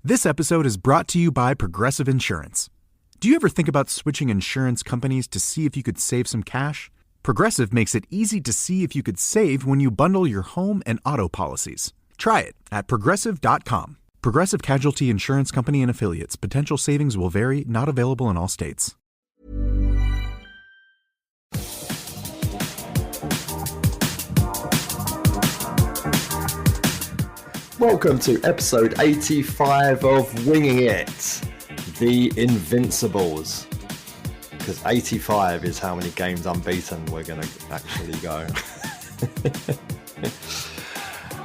This episode is brought to you by Progressive Insurance. Do you ever think about switching insurance companies to see if you could save some cash? Progressive makes it easy to see if you could save when you bundle your home and auto policies. Try it at Progressive.com. Progressive Casualty Insurance Company and Affiliates. Potential savings will vary, not available in all states. Welcome to episode 85 of Winging It, the Invincibles. Because 85 is how many games unbeaten we're going to actually go.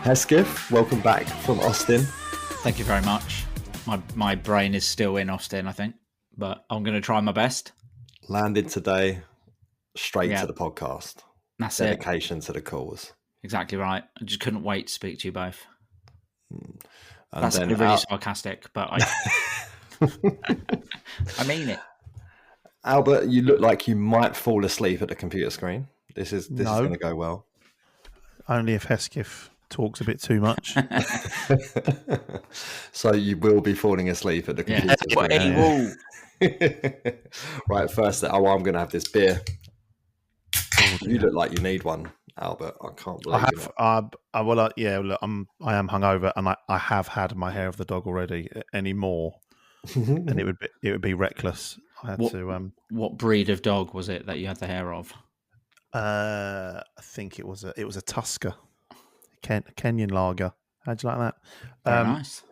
Hesketh, welcome back from Austin. Thank you very much. My brain is still in Austin, I think, but I'm going to try my best. Landed today, straight to the podcast. That's Dedication to the cause. Exactly right. I just couldn't wait to speak to you both. And that's then really sarcastic, but I mean it. Albert, you look like you might fall asleep at the computer screen. This is going to go well. Only if Hesketh talks a bit too much. So you will be falling asleep at the computer screen. Right, first, I'm going to have this beer. You look like you need one, Albert. I can't believe it. I am hungover, and I have had my hair of the dog already. Any more, and it would be reckless. I had What breed of dog was it that you had the hair of? I think it was a Tusker, Kenyan lager. How'd you like that? Very nice.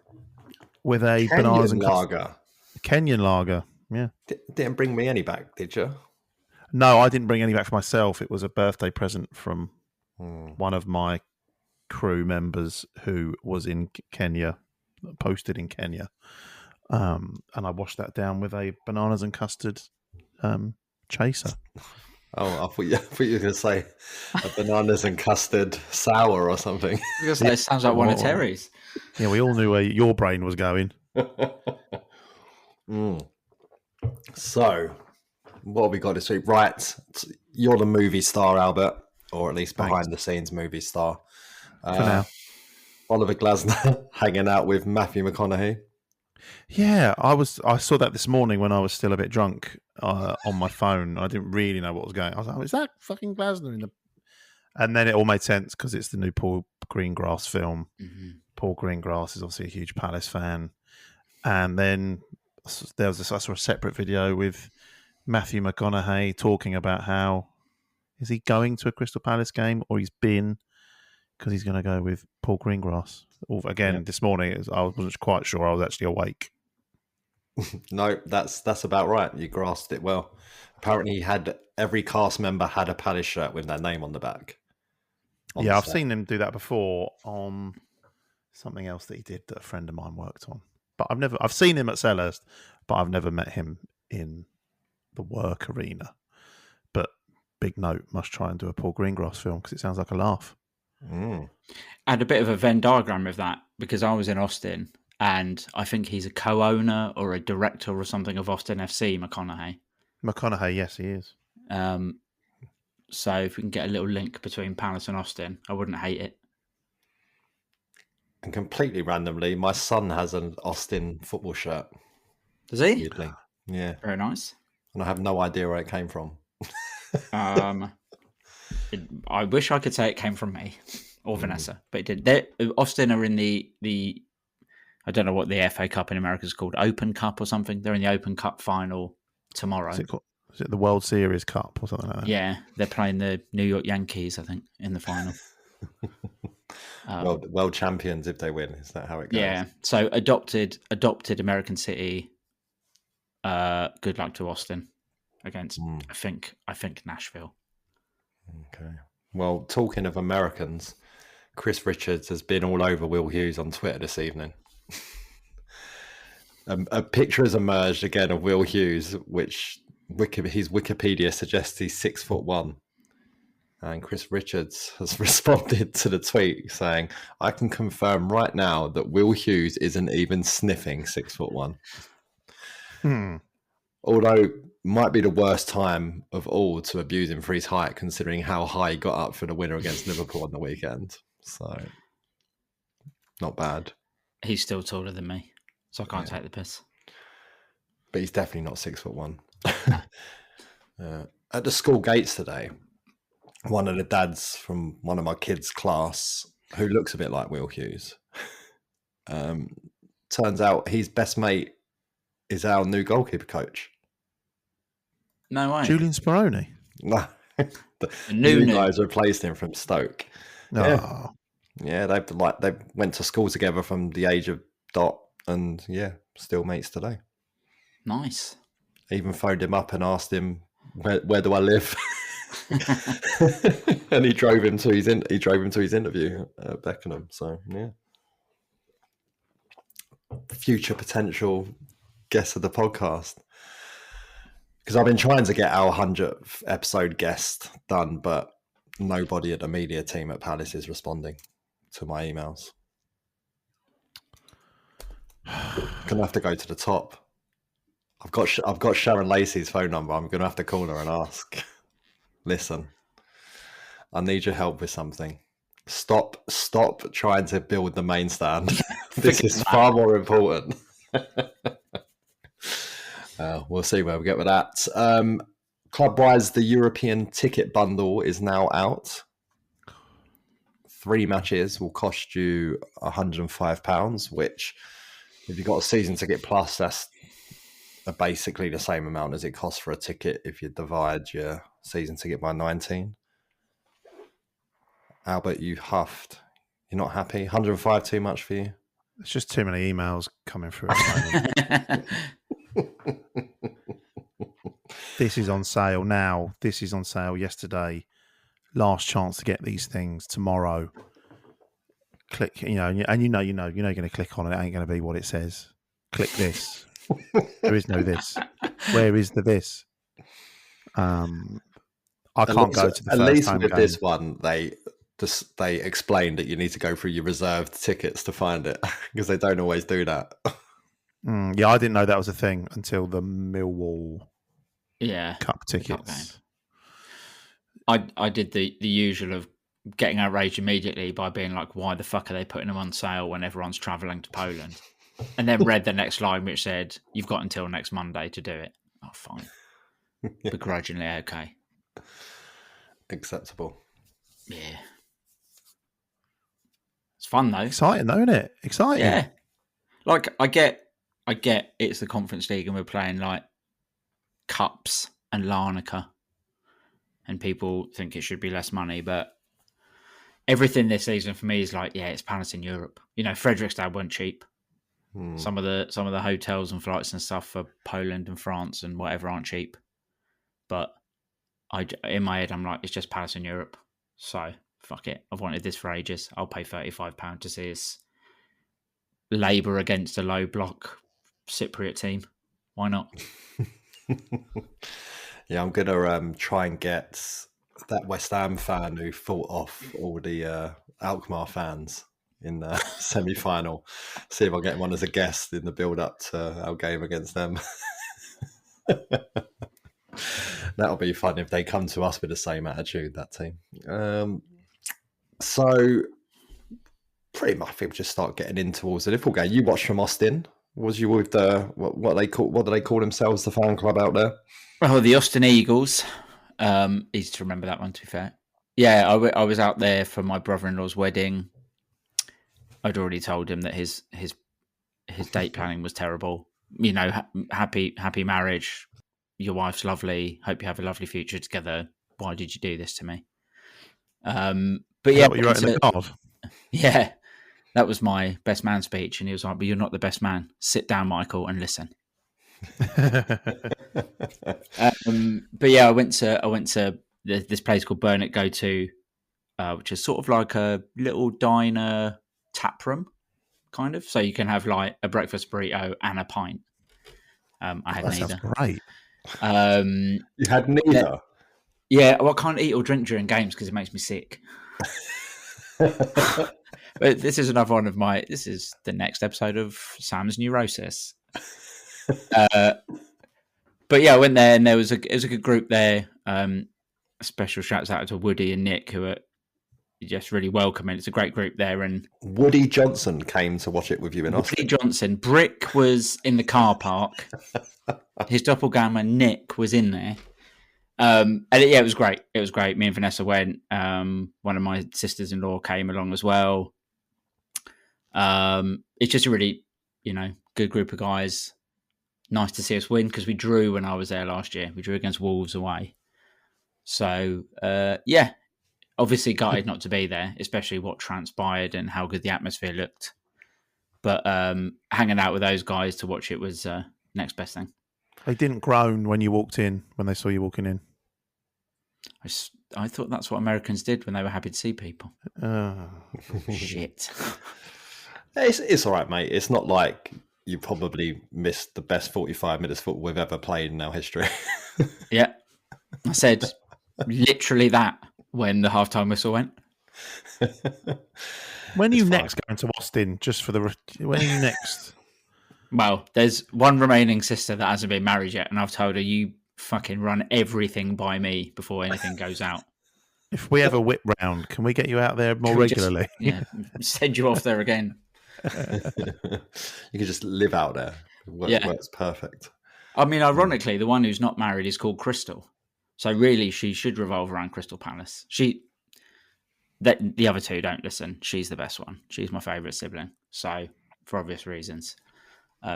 With a Kenyan bananas and lager. Kenyan lager. Yeah. Didn't bring me any back, did you? No, I didn't bring any back for myself. It was a birthday present from one of my crew members who was in Kenya, posted in Kenya. And I washed that down with a bananas and custard chaser. Oh, I thought you were going to say a bananas and custard sour or something. It sounds like one of Terry's. Yeah, we all knew where your brain was going. So, what have we got this week? Right, you're the movie star, Albert, or at least behind the scenes movie star. For now. Oliver Glasner hanging out with Matthew McConaughey. Yeah, I saw that this morning when I was still a bit drunk on my phone. I didn't really know what was going on. I was like, is that fucking Glasner in the... And then it all made sense because it's the new Paul Greengrass film. Mm-hmm. Paul Greengrass is obviously a huge Palace fan. And then I saw a separate video with Matthew McConaughey talking about how is he going to a Crystal Palace game or he's been because he's going to go with Paul Greengrass. Again, This morning, I wasn't quite sure I was actually awake. No, that's about right. You grasped it well. Apparently, every cast member had a Palace shirt with their name on the back. I've seen him do that before on something else that he did that a friend of mine worked on. But I've seen him at Selhurst, but I've never met him in the work arena. But big note, must try and do a Paul Greengrass film because it sounds like a laugh. I had a bit of a Venn diagram of that because I was in Austin and I think he's a co-owner or a director or something of Austin FC, McConaughey, yes, he is. So if we can get a little link between Palace and Austin, I wouldn't hate it. And completely randomly, my son has an Austin football shirt. Does he? Weirdly. Yeah. Very nice. And I have no idea where it came from. I wish I could say it came from me or Vanessa, but it did. Austin are in the I don't know what the FA Cup in America is called, Open Cup or something. They're in the Open Cup final tomorrow. Is it the World Series Cup or something like that? Yeah, they're playing the New York Yankees, I think, in the final. World champions if they win. Is that how it goes? Yeah. So adopted American City. Good luck to Austin against I think Nashville. Okay. Well, talking of Americans, Chris Richards has been all over Will Hughes on Twitter this evening. A picture has emerged again of Will Hughes, which his Wikipedia suggests he's 6'1". And Chris Richards has responded to the tweet saying, I can confirm right now that Will Hughes isn't even sniffing 6'1". Although might be the worst time of all to abuse him for his height, considering how high he got up for the winner against Liverpool on the weekend. So, not bad. He's still taller than me. So I can't take the piss. But he's definitely not 6'1". At the school gates today, one of the dads from one of my kids' class, who looks a bit like Will Hughes, turns out his best mate is our new goalkeeper coach. No way. Julian Speroni. No, the new guys replaced him from Stoke. No. Yeah, they went to school together from the age of Dot, and still mates today. Nice. Even phoned him up and asked him, where do I live? And he drove him to his interview at Beckenham. So future potential guest of the podcast. Because I've been trying to get our 100th episode guest done, but nobody at the media team at Palace is responding to my emails. Gonna have to go to the top. I've got Sharon Lacey's phone number. I'm gonna have to call her and ask. Listen, I need your help with something. Stop trying to build the main stand. This is far more important. We'll see where we get with that. Club-wise, the European ticket bundle is now out. 3 matches will cost you £105, which, if you've got a season ticket plus, that's basically the same amount as it costs for a ticket if you divide your season ticket by 19. Albert, you huffed. You're not happy? 105 too much for you? It's just too many emails coming through at the moment. This is on sale now. This is on sale yesterday. Last chance to get these things tomorrow. Click, you're going to click on it. It ain't going to be what it says. Click this. There is no this. Where is the this? I can't go to the first At least home with game. this one, they explained that you need to go through your reserved tickets to find it, because they don't always do that. Yeah, I didn't know that was a thing until the Millwall Cup tickets. I did the usual of getting outraged immediately by being like, why the fuck are they putting them on sale when everyone's travelling to Poland? And then read the next line, which said, you've got until next Monday to do it. Oh, fine. Begrudgingly okay. Acceptable. Yeah. It's fun, though. Exciting, though, isn't it? Exciting. Yeah. Like, I get it's the Conference League and we're playing, like, Cups and Larnaca. And people think it should be less money, but everything this season for me is like, it's Palace in Europe. Fredrikstad weren't cheap. Some of the hotels and flights and stuff for Poland and France and whatever aren't cheap. But in my head, I'm like, it's just Palace in Europe. So, fuck it. I've wanted this for ages. I'll pay £35 to see us labour against a low block Cypriot team. Why not? Yeah, I'm going to try and get that West Ham fan who fought off all the Alkmaar fans in the semi-final. See if I get him on as a guest in the build-up to our game against them. That'll be fun if they come to us with the same attitude, that team. So, pretty much, I think we'll just start getting in towards the Liverpool game. You watched from Austin. Was you with the what do they call themselves, the fan club out there? Oh, the Austin Eagles. Easy to remember that one, to be fair. Yeah, I was out there for my brother-in-law's wedding. I'd already told him that his date planning was terrible. Happy marriage. Your wife's lovely. Hope you have a lovely future together. Why did you do this to me? But yeah, what you wrote in the card? Yeah, that was my best man speech, and he was like, "But you're not the best man. Sit down, Michael, and listen." But yeah, I went to this place called Burnett Go To, which is sort of like a little diner tap room, kind of. So you can have like a breakfast burrito and a pint. I had neither. Sounds great. You had neither? Yeah, well, I can't eat or drink during games because it makes me sick. But this is another one of this is the next episode of Sam's Neurosis. But yeah, I went there and it was a good group there. Special shouts out to Woody and Nick, who are just really welcoming. It's a great group there. And Woody Johnson came to watch it with you in Austin. Woody Johnson, Brick was in the car park. His doppelganger Nick was in there. It was great. It was great. Me and Vanessa went. One of my sisters-in-law came along as well. It's just a really, good group of guys. Nice to see us win because we drew when I was there last year. We drew against Wolves away. So, obviously gutted not to be there, especially what transpired and how good the atmosphere looked. But hanging out with those guys to watch it was next best thing. They didn't groan when you walked in, when they saw you walking in. I thought that's what Americans did when they were happy to see people. Oh. Shit. It's all right, mate. It's not like you probably missed the best 45 minutes football we've ever played in our history. Yeah. I said literally that when the halftime whistle went. When are you next going to Austin? When are you next? Well, there's one remaining sister that hasn't been married yet, and I've told her, you fucking run everything by me before anything goes out. If we have a whip round, can we get you out there more regularly? Send you off there again. You can just live out there. It works perfect. I mean, ironically, the one who's not married is called Crystal. So really, she should revolve around Crystal Palace. The other two don't listen. She's the best one. She's my favourite sibling. So, for obvious reasons.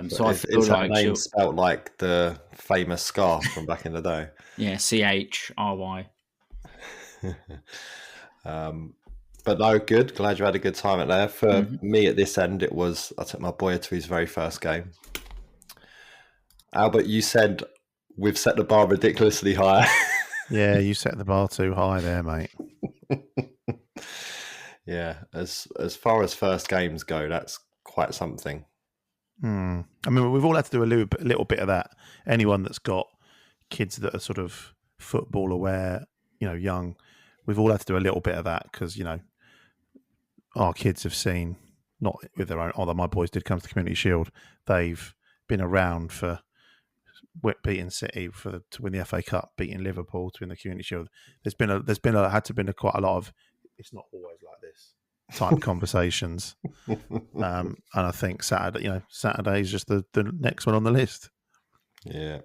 So I feel like like name spelled like the famous scarf from back in the day. Yeah, CHRY. But no, good. Glad you had a good time at there. For me at this end, I took my boy to his very first game. Albert, you said we've set the bar ridiculously high. Yeah, you set the bar too high there, mate. Yeah, as far as first games go, that's quite something. I mean, we've all had to do a little bit of that. Anyone that's got kids that are sort of football aware, young, we've all had to do a little bit of that because, our kids have seen, not with their own, although my boys did come to the Community Shield, they've been around for beating City to win the FA Cup, beating Liverpool to win the Community Shield. There's been quite a lot of, it's not always like this type conversations. And I think Saturday is just the next one on the list. Yeah.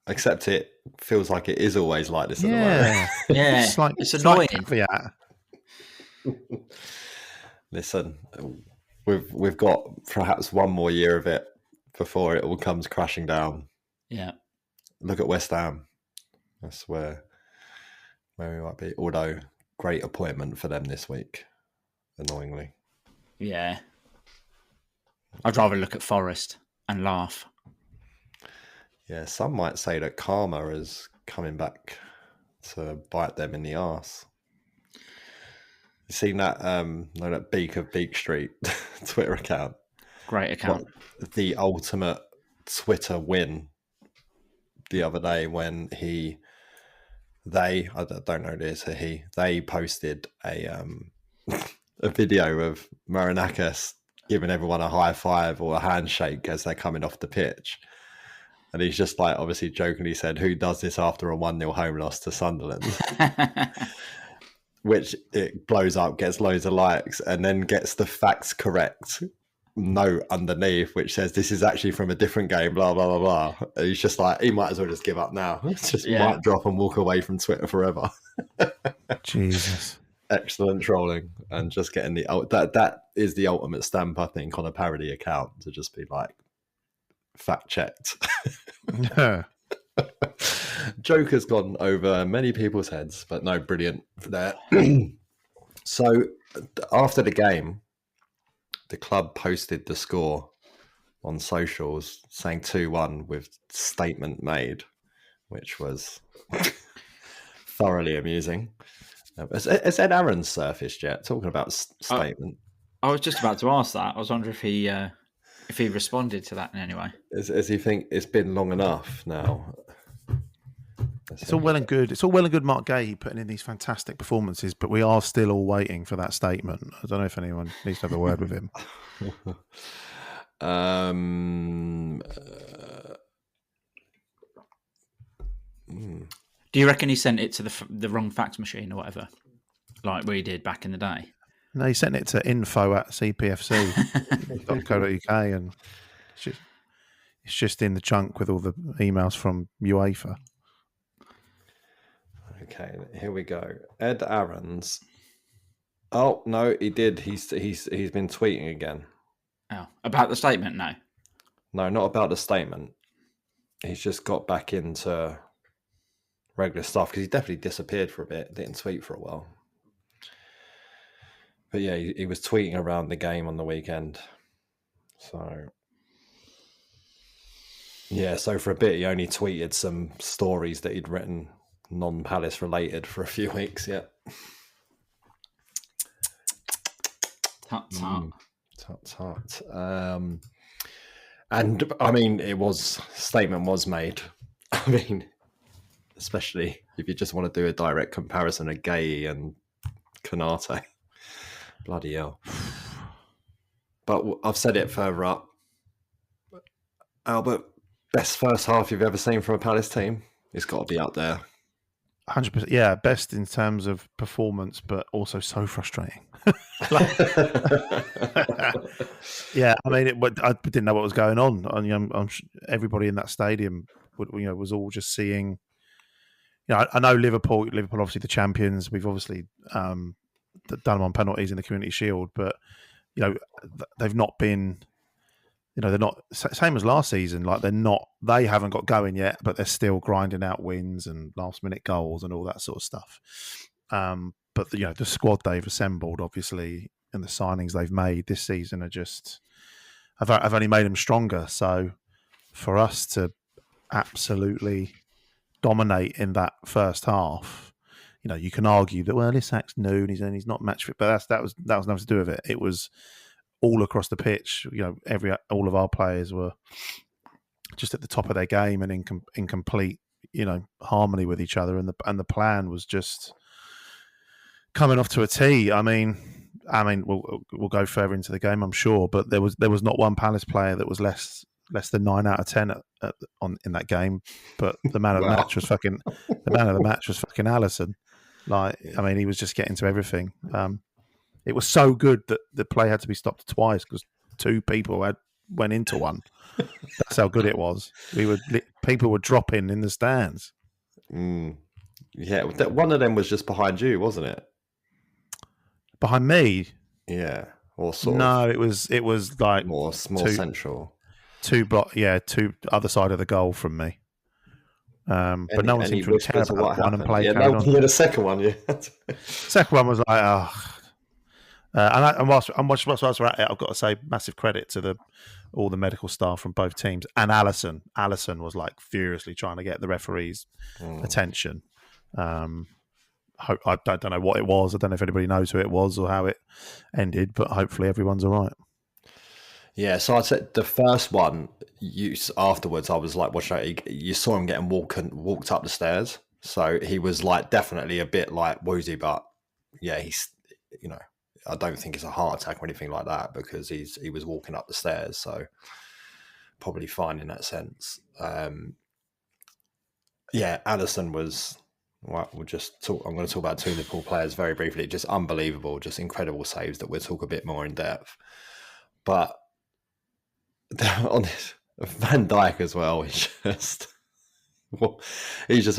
Except it feels like it is always like this at the moment. Yeah. It's annoying. Listen, we've got perhaps one more year of it before it all comes crashing down. Yeah. Look at West Ham. That's where we might be. Although, great appointment for them this week, annoyingly. Yeah. I'd rather look at Forest and laugh. Yeah, some might say that karma is coming back to bite them in the arse. You seen that that Beak of Beak Street Twitter account? Great account. The ultimate Twitter win the other day when I don't know this, they posted a video of Marinakis giving everyone a high five or a handshake as they're coming off the pitch. And he's just like, obviously jokingly said, who does this after a 1-0 home loss to Sunderland? Which it blows up, gets loads of likes, and then gets the facts correct note underneath, which says this is actually from a different game, blah, blah, blah, blah. And he's just like, he might as well just give up now. It's just might drop and walk away from Twitter forever. Jesus. Excellent trolling. And just getting that is the ultimate stamp, I think, on a parody account, to just be like, fact checked. Yeah. Joke has gone over many people's heads, but no, brilliant there. So after the game, the club posted the score on socials saying 2-1 with statement made, which was thoroughly amusing. Has Ed Aaron surfaced yet? Talking about statement. I was just about to ask that. I was wondering if he responded to that in any way. As he think it's been long enough now. It's all well and good. It's all well and good, Mark Gay putting in these fantastic performances, but we are still all waiting for that statement. I don't know if anyone needs to have a word with him. Do you reckon he sent it to the wrong fax machine or whatever? like we did back in the day. No, he sent it to info@cpfc.co.uk, and it's just in the chunk with all the emails from UEFA. Okay, here we go. Ed Aarons. Oh no, he did. He's been tweeting again. Oh, about the statement? No, not about the statement. He's just got back into regular stuff because he definitely disappeared for a bit. Didn't tweet for a while. But yeah, he was tweeting around the game on the weekend. So yeah, so for a bit he only tweeted some stories that he'd written non-Palace related for a few weeks. Yeah. tut tut. Tut. And I mean, statement was made. I mean, especially if you just want to do a direct comparison of Gay and Konate. Bloody hell. But I've said it further up. Albert, best first half you've ever seen from a Palace team. It's got to be up there. 100%. Yeah, best in terms of performance, but also so frustrating. Yeah, I mean, I didn't know what was going on. I'm everybody in that stadium was all just seeing. I know Liverpool obviously the champions. We've obviously done them on penalties in the Community Shield, but they've not been. They're not same as last season. Like they haven't got going yet, but they're still grinding out wins and last minute goals and all that sort of stuff. But the squad they've assembled, obviously, and the signings they've made this season are just have only made them stronger. So for us to absolutely dominate in that first half, you can argue that Isak's new and he's not match fit, but that was nothing to do with it. It was all across the pitch. All of our players were just at the top of their game and in complete harmony with each other, and the plan was just coming off to a T. I mean, we'll go further into the game, I'm sure, but there was not one Palace player that was less than 9 out of 10 in that game. But the man of the match was fucking Alisson. Like, I mean, he was just getting to everything. It was so good that the play had to be stopped twice because 2 people went into one. That's how good it was. People were dropping in the stands. Yeah, one of them was just behind you, wasn't it? Behind me? Yeah, or sort no, of. it was like more central. 2 other side of the goal from me. But no one seemed to care about one and play. Yeah, the second one. Yeah, second one was like, and whilst we're at it, I've got to say massive credit to all the medical staff from both teams and Alisson. Alisson was like furiously trying to get the referee's attention. I don't know what it was. I don't know if anybody knows who it was or how it ended, but hopefully everyone's all right. Yeah, so I'd say the first one, afterwards, I was like, you saw him getting walked up the stairs. So he was like definitely a bit like woozy, but yeah, he's, I don't think it's a heart attack or anything like that because he was walking up the stairs. So probably fine in that sense. Yeah, Alisson was, well, I'm going to talk about 2 Liverpool players very briefly. Just unbelievable, just incredible saves that we'll talk a bit more in depth. But on this, Van Dijk as well, he's just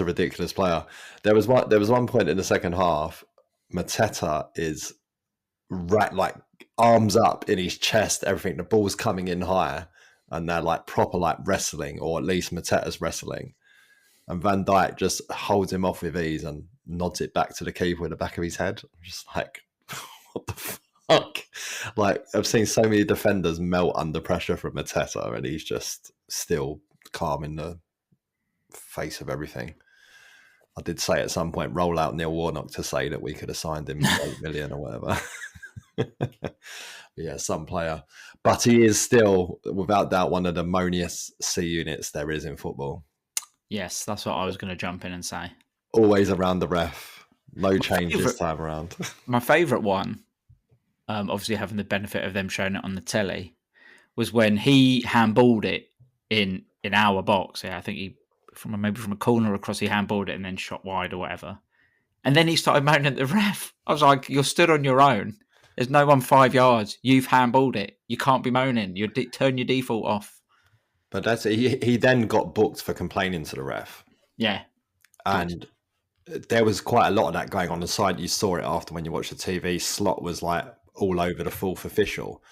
a ridiculous player. There was one point in the second half, Mateta is like arms up in his chest, everything. The ball's coming in higher, and they're like proper like wrestling, or at least Mateta's wrestling. And Van Dijk just holds him off with ease and nods it back to the keeper in the back of his head. I'm just like, what the fuck? Like, I've seen so many defenders melt under pressure from Mateta, and he's just still calm in the face of everything. I did say at some point, roll out Neil Warnock to say that we could have signed him for 8 million or whatever. Yeah, some player. But he is still, without doubt, one of the moaniest C units there is in football. Yes, that's what I was going to jump in and say. Always around the ref. No change this time around. My favourite one, obviously having the benefit of them showing it on the telly, was when he handballed it in our box. Yeah, I think he from a corner across, he handballed it and then shot wide or whatever. And then he started moaning at the ref. I was like, you're stood on your own. There's no one 5 yards. You've handballed it. You can't be moaning. You turn your default off. But he then got booked for complaining to the ref. Yeah. And there was quite a lot of that going on the side. You saw it after when you watched the TV. Slot was like all over the fourth official.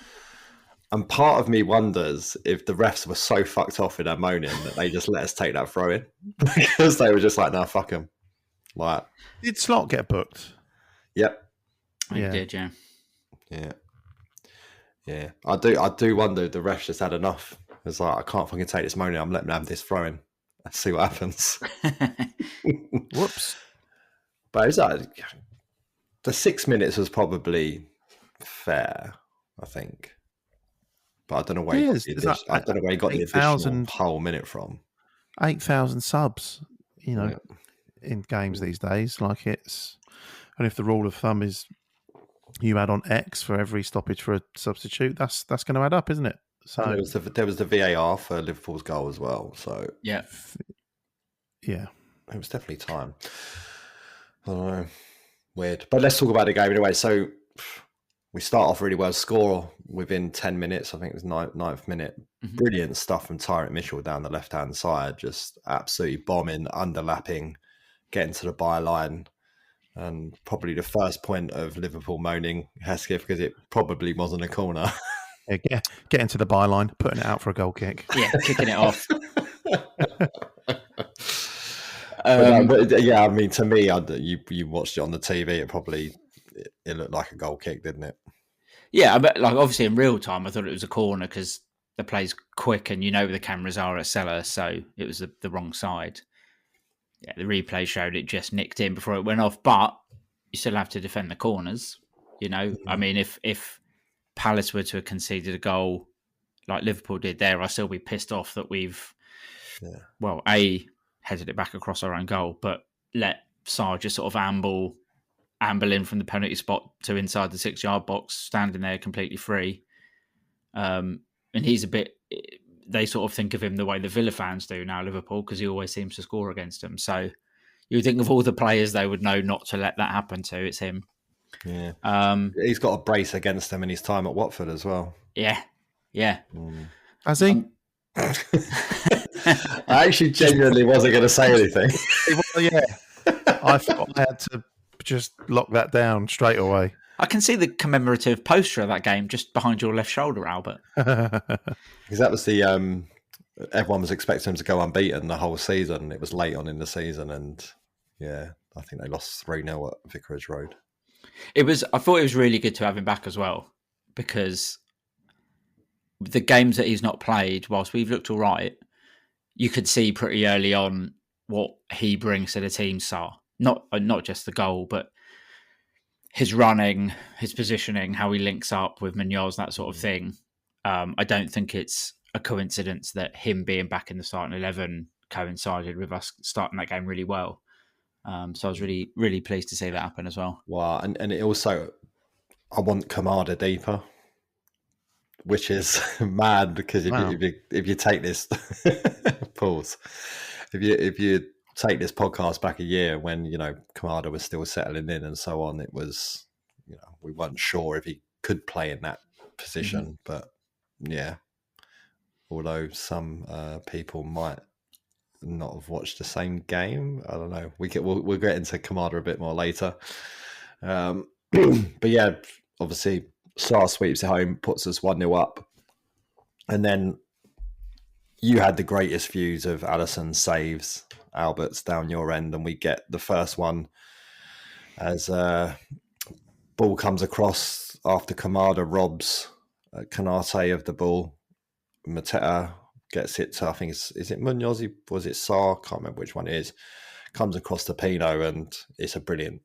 And part of me wonders if the refs were so fucked off in their moaning that they just let us take that throw in. Because they were just like, no, fuck him. Like, did Slot get booked? Yep. He did, yeah. Yeah. I do wonder if the refs just had enough. It's like, I can't fucking take this moaning. I'm letting them have this throw in. Let's see what happens. Whoops. But it's like, the 6 minutes was probably fair, I think. But I don't know where he got the additional whole minute from. 8,000 subs, in games these days. Like and if the rule of thumb is you add on X for every stoppage for a substitute, that's going to add up, isn't it? So there was the VAR for Liverpool's goal as well. So yeah, it was definitely time. I don't know, weird. But let's talk about the game anyway. So we start off really well. Score within 10 minutes. I think it was ninth minute. Mm-hmm. Brilliant stuff from Terence Mitchell down the left hand side. Just absolutely bombing, underlapping, getting to the byline. And probably the first point of Liverpool moaning Hesketh because it probably wasn't a corner. Yeah, getting to the byline, putting it out for a goal kick. Yeah, kicking it off. I mean, to me, you watched it on the TV. It looked like a goal kick, didn't it? Yeah, but like obviously in real time, I thought it was a corner because the play's quick and where the cameras are at Selhurst, so it was the wrong side. Yeah, the replay showed it just nicked in before it went off, but you still have to defend the corners. Mm-hmm. I mean, if Palace were to have conceded a goal like Liverpool did there, I'd still be pissed off that we've, headed it back across our own goal, but let Sarr just sort of amble in from the penalty spot to inside the 6-yard box, standing there completely free. And he's they sort of think of him the way the Villa fans do now, Liverpool, because he always seems to score against them. So you would think of all the players they would know not to let that happen to, it's him. Yeah. He's got a brace against them in his time at Watford as well. Yeah. Yeah. Has he? I actually genuinely wasn't going to say anything. Well, yeah. I thought I had to just lock that down straight away. I can see the commemorative poster of that game just behind your left shoulder, Albert. Because that was the... everyone was expecting him to go unbeaten the whole season. It was late on in the season and I think they lost 3-0 at Vicarage Road. I thought it was really good to have him back as well because the games that he's not played, whilst we've looked all right, you could see pretty early on what he brings to the team, Sarr. Not just the goal, but his running, his positioning, how he links up with Munoz, that sort of thing. I don't think it's a coincidence that him being back in the starting 11 coincided with us starting that game really well. So I was really, really pleased to see that happen as well. Wow, and it also, I want Kamada deeper, which is mad because if you take this pause, if you take this podcast back a year when Kamada was still settling in and so on, it was we weren't sure if he could play in that position, but yeah. Although some people might not have watched the same game. I don't know. We'll get into Kamada a bit more later. But yeah, obviously Sarr sweeps it home, puts us 1-0 up. And then you had the greatest views of Alisson saves Albert's down your end, and we get the first one as ball comes across after Kamada robs Kanate of the ball. Mateta gets it to, I think is it Munoz? Was it Sarr? Can't remember which one it is. Comes across to Pino, and it's a brilliant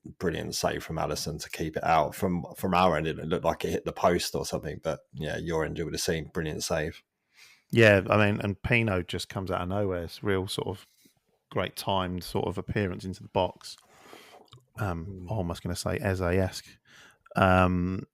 save from Alisson to keep it out. From our end, it looked like it hit the post or something, but yeah, your end, you would have seen brilliant save. Yeah, I mean, and Pino just comes out of nowhere. It's real sort of great timed sort of appearance into the box. Almost going to say Eze-esque. And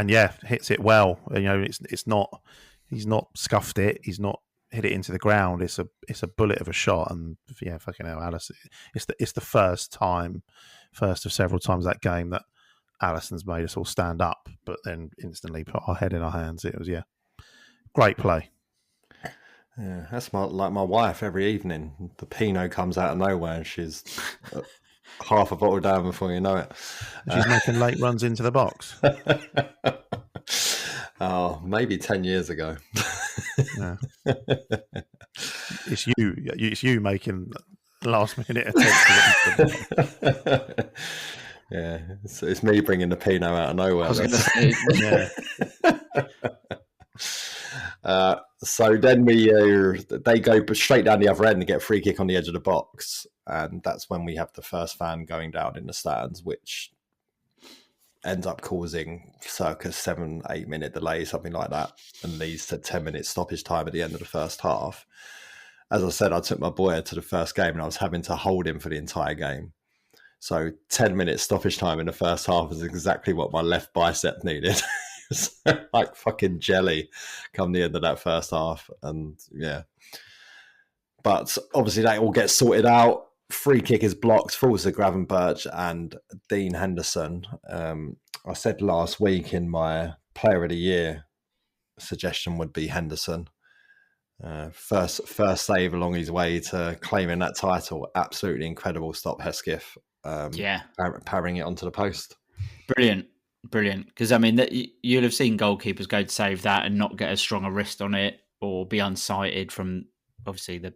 yeah, hits it well. It's not. He's not scuffed it. He's not hit it into the ground. It's a bullet of a shot, and yeah, fucking hell, Alisson. It's the first of several times that game that Alisson's made us all stand up, but then instantly put our head in our hands. It was great play. Yeah, that's like my wife every evening. The Pinot comes out of nowhere, and she's half a bottle down before you know it. She's making late runs into the box. Oh, maybe 10 years ago. Yeah. It's you making last minute attempts to get into the box. Yeah, it's me bringing the Pinot out of nowhere. I was going to say, so then they go straight down the other end and get a free kick on the edge of the box, and that's when we have the first fan going down in the stands, which ends up causing circa 7-8 minute delay, something like that, and leads to 10 minutes stoppage time at the end of the first half. As I said, I took my boy to the first game and I was having to hold him for the entire game. So 10 minutes stoppage time in the first half is exactly what my left bicep needed. It was like fucking jelly come the end of that first half. And yeah. But obviously that all gets sorted out. Free kick is blocked, falls to Gravenberch and Dean Henderson. I said last week in my Player of the Year suggestion would be Henderson. First save along his way to claiming that title. Absolutely incredible stop, Hesketh. Parrying it onto the post. Brilliant. Because I mean, you'll have seen goalkeepers go to save that and not get as strong a wrist on it, or be unsighted from obviously the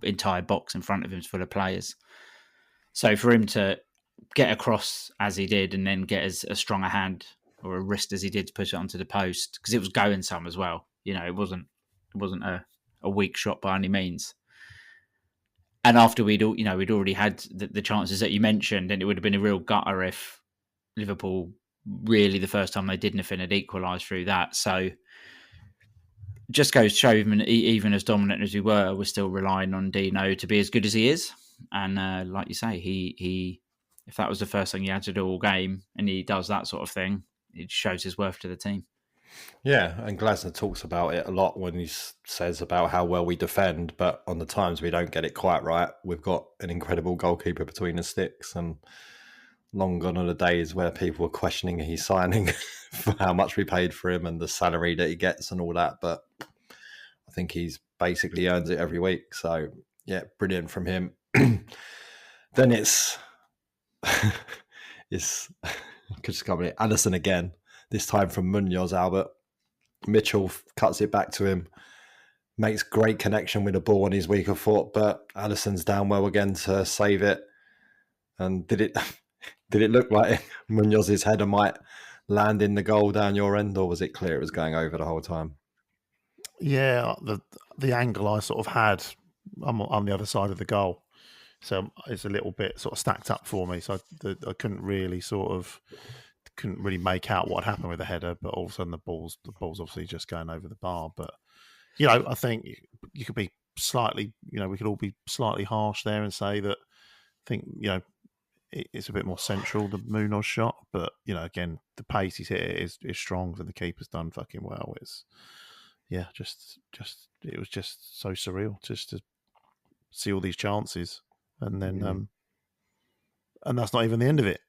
entire box in front of him is full of players. So for him to get across as he did, and then get as strong a hand or a wrist as he did to push it onto the post, because it was going some as well. You know, it wasn't a weak shot by any means. And after we'd already had the chances that you mentioned, and it would have been a real gutter if Liverpool really the first time they did anything had equalised through that. So just goes to show, even as dominant as we were, we're still relying on Dino to be as good as he is. And like you say, he if that was the first thing he had to do all game, and he does that sort of thing, it shows his worth to the team. Yeah, and Glasner talks about it a lot when he says about how well we defend, but on the times we don't get it quite right, we've got an incredible goalkeeper between the sticks, and long gone are the days where people were questioning his signing for how much we paid for him and the salary that he gets and all that, but I think he's basically earns it every week. So yeah, brilliant from him. Then it's just coming in. Alisson again, this time from Munoz Albert. Mitchell cuts it back to him, makes great connection with the ball on his weaker foot, but Alisson's down well again to save it. And did it look like Munoz's header might land in the goal down your end, or was it clear it was going over the whole time? Yeah, the angle I sort of had, I'm on the other side of the goal, so it's a little bit sort of stacked up for me. So I couldn't really make out what happened with the header, but all of a sudden the ball's obviously just going over the bar. But I think you could be slightly, we could all be slightly harsh there and say that I think it's a bit more central, the Munoz shot, but again, the pace he's hit is strong, and the keeper's done fucking well. It's it was just so surreal just to see all these chances, and then and that's not even the end of it.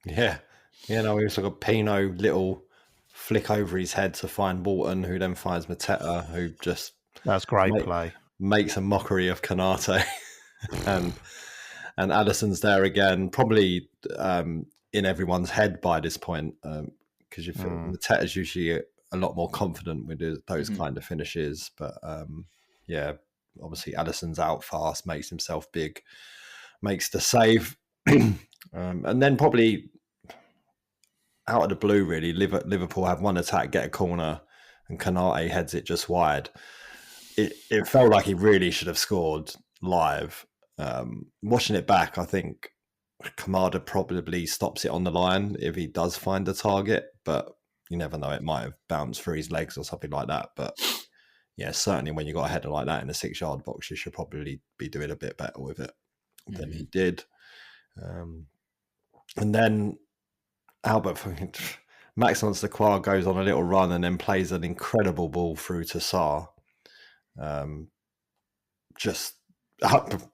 Yeah. We also got Pino, little flick over his head to find Walton, who then finds Mateta, who just that's great play, makes a mockery of Kanate, and Alisson's there again, probably in everyone's head by this point, because you feel Mateta's usually a lot more confident with those kind of finishes, but obviously Alisson's out fast, makes himself big, makes the save, and then probably out of the blue, really, Liverpool have one attack, get a corner, and Kanate heads it just wide. It felt like he really should have scored live. Watching it back, I think Kamada probably stops it on the line if he does find the target, but you never know. It might have bounced through his legs or something like that. But yeah, certainly when you got a header like that in the 6-yard box, you should probably be doing a bit better with it than he did. And then Maxence Lacroix goes on a little run and then plays an incredible ball through to Sarr. just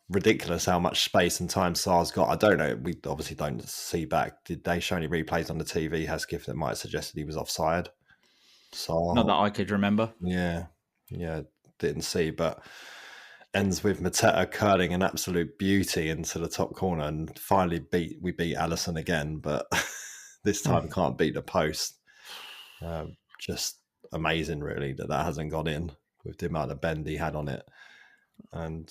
ridiculous how much space and time Sar's got. I don't know. We obviously don't see back. Did they show any replays on the TV, Hesketh, that might have suggested he was offside? Not that I could remember. Yeah, didn't see, but ends with Mateta curling an absolute beauty into the top corner, and finally we beat Allison again, but this time can't beat the post. Just amazing, really, that hasn't gone in with the amount of bend he had on it. And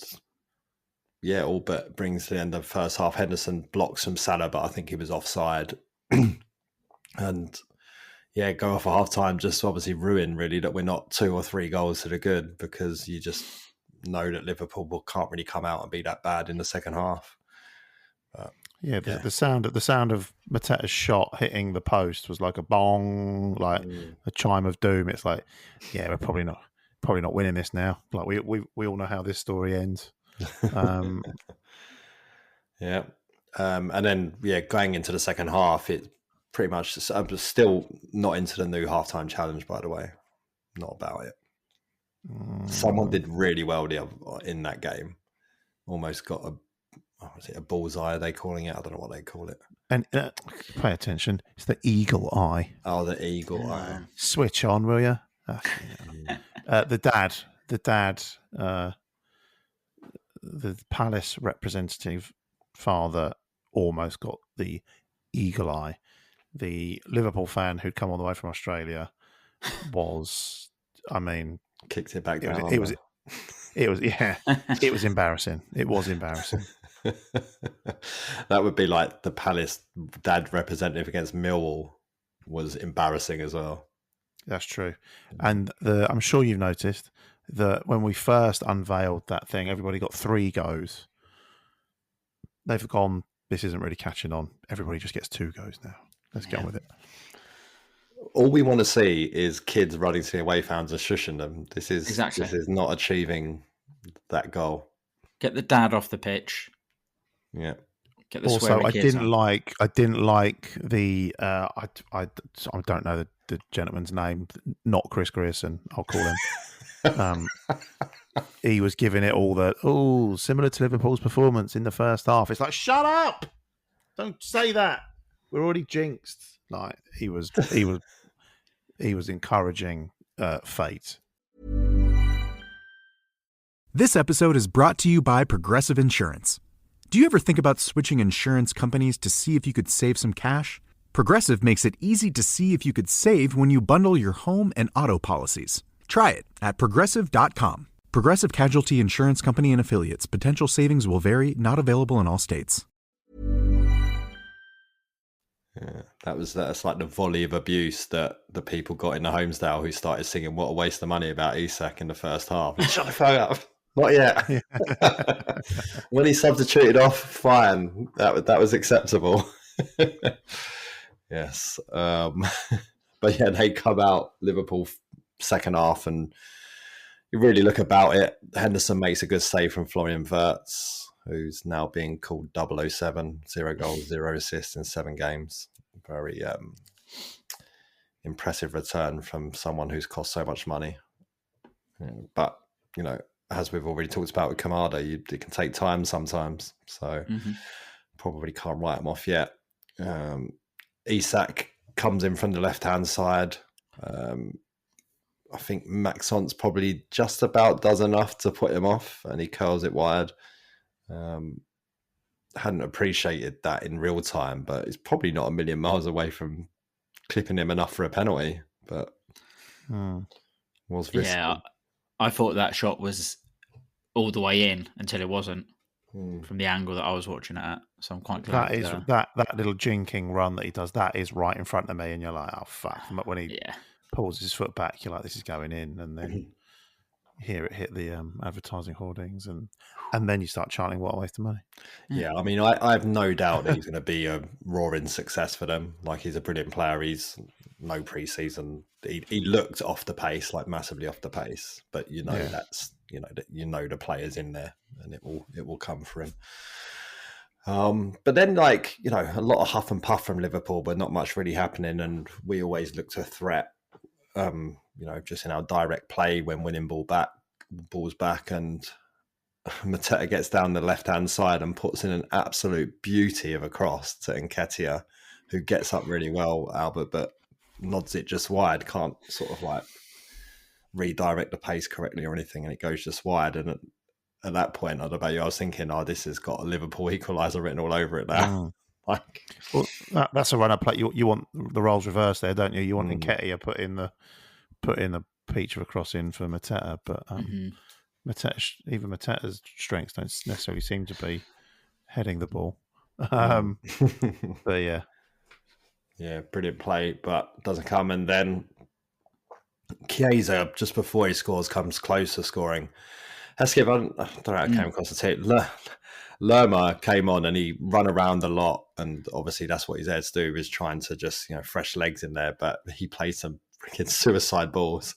yeah, all but brings to the end of the first half. Henderson blocks from Salah, but I think he was offside. And yeah, go off at half time, just obviously ruin really that we're not 2 or 3 goals to the good, because you just know that Liverpool can't really come out and be that bad in the second half. The sound of Mateta's shot hitting the post was like a bong, like a chime of doom. It's like, yeah, we're probably not winning this now. Like we all know how this story ends. Yeah. And then, going into the second half, it pretty much, I'm still not into the new halftime challenge, by the way. Not about it. Someone did really well in that game. Almost got a bullseye, are they calling it? I don't know what they call it. And pay attention. It's the eagle eye. Oh, the eagle eye. Switch on, will you? The dad, the Palace representative father almost got the eagle eye. The Liverpool fan who'd come all the way from Australia was, kicked it back down. It was embarrassing. It was embarrassing. That would be like the Palace dad representative against Millwall was embarrassing as well. That's true. And I'm sure you've noticed that when we first unveiled that thing, everybody got 3 goes. They've gone, this isn't really catching on. Everybody just gets 2 goes now. Let's get on with it. All we want to see is kids running to the away fans and shushing them. This is not achieving that goal. Get the dad off the pitch. Yeah. Get the also, I didn't on. like the. I don't know the gentleman's name. Not Chris Grierson. I'll call him. He was giving it all the similar to Liverpool's performance in the first half. It's like, shut up! Don't say that. We're already jinxed. Like he was encouraging fate. This episode is brought to you by Progressive Insurance. Do you ever think about switching insurance companies to see if you could save some cash? Progressive makes it easy to see if you could save when you bundle your home and auto policies. Try it at Progressive.com. Progressive Casualty Insurance Company and Affiliates. Potential savings will vary. Not available in all states. Yeah, that's like the volley of abuse that the people got in the Homesdale who started singing "What a Waste of Money" about Isak in the first half. Shut the fuck up! Not yet. When he substituted off, fine. That was acceptable. Yes, but yeah, they come out Liverpool second half, and you really look about it. Henderson makes a good save from Florian Wirtz, who's now being called 007, 0 goals, 0 assists in 7 games. Very impressive return from someone who's cost so much money. But, as we've already talked about with Kamada, it can take time sometimes. So probably can't write him off yet. Isak comes in from the left-hand side. I think Maxon's probably just about does enough to put him off, and he curls it wide. Hadn't appreciated that in real time, but it's probably not a million miles away from clipping him enough for a penalty. But was risky. Yeah, I thought that shot was all the way in until it wasn't from the angle that I was watching it at. So I'm quite glad. That little jinking run that he does, that is right in front of me, and you're like, oh fuck! When he pulls his foot back, you're like, this is going in, and then hear it hit the advertising hoardings, and then you start chanting, "What a waste of money!" Yeah, I mean, I have no doubt that he's going to be a roaring success for them. Like, he's a brilliant player. He's no preseason. He looked off the pace, like massively off the pace, but that's the players in there, and it will come for him. But then, a lot of huff and puff from Liverpool, but not much really happening, and we always look to a threat. Just in our direct play when winning balls back, and Mateta gets down the left-hand side and puts in an absolute beauty of a cross to Nketiah, who gets up really well, Albert, but nods it just wide, can't sort of like redirect the pace correctly or anything, and it goes just wide. And at that point, I don't know about you, I was thinking, oh, this has got a Liverpool equaliser written all over it now. Like, well, that's a run up play. You want the roles reversed there, don't you? You want Nketiah put in the peach of a cross in for Mateta, but Mateta's strengths don't necessarily seem to be heading the ball. But yeah, brilliant play, but doesn't come. And then Chiesa, just before he scores, comes close to scoring. Hesketh, I don't know how it came across the tape. Lerma came on and he run around a lot, and obviously that's what he's there to do, is trying to just, fresh legs in there, but he played some freaking suicide balls,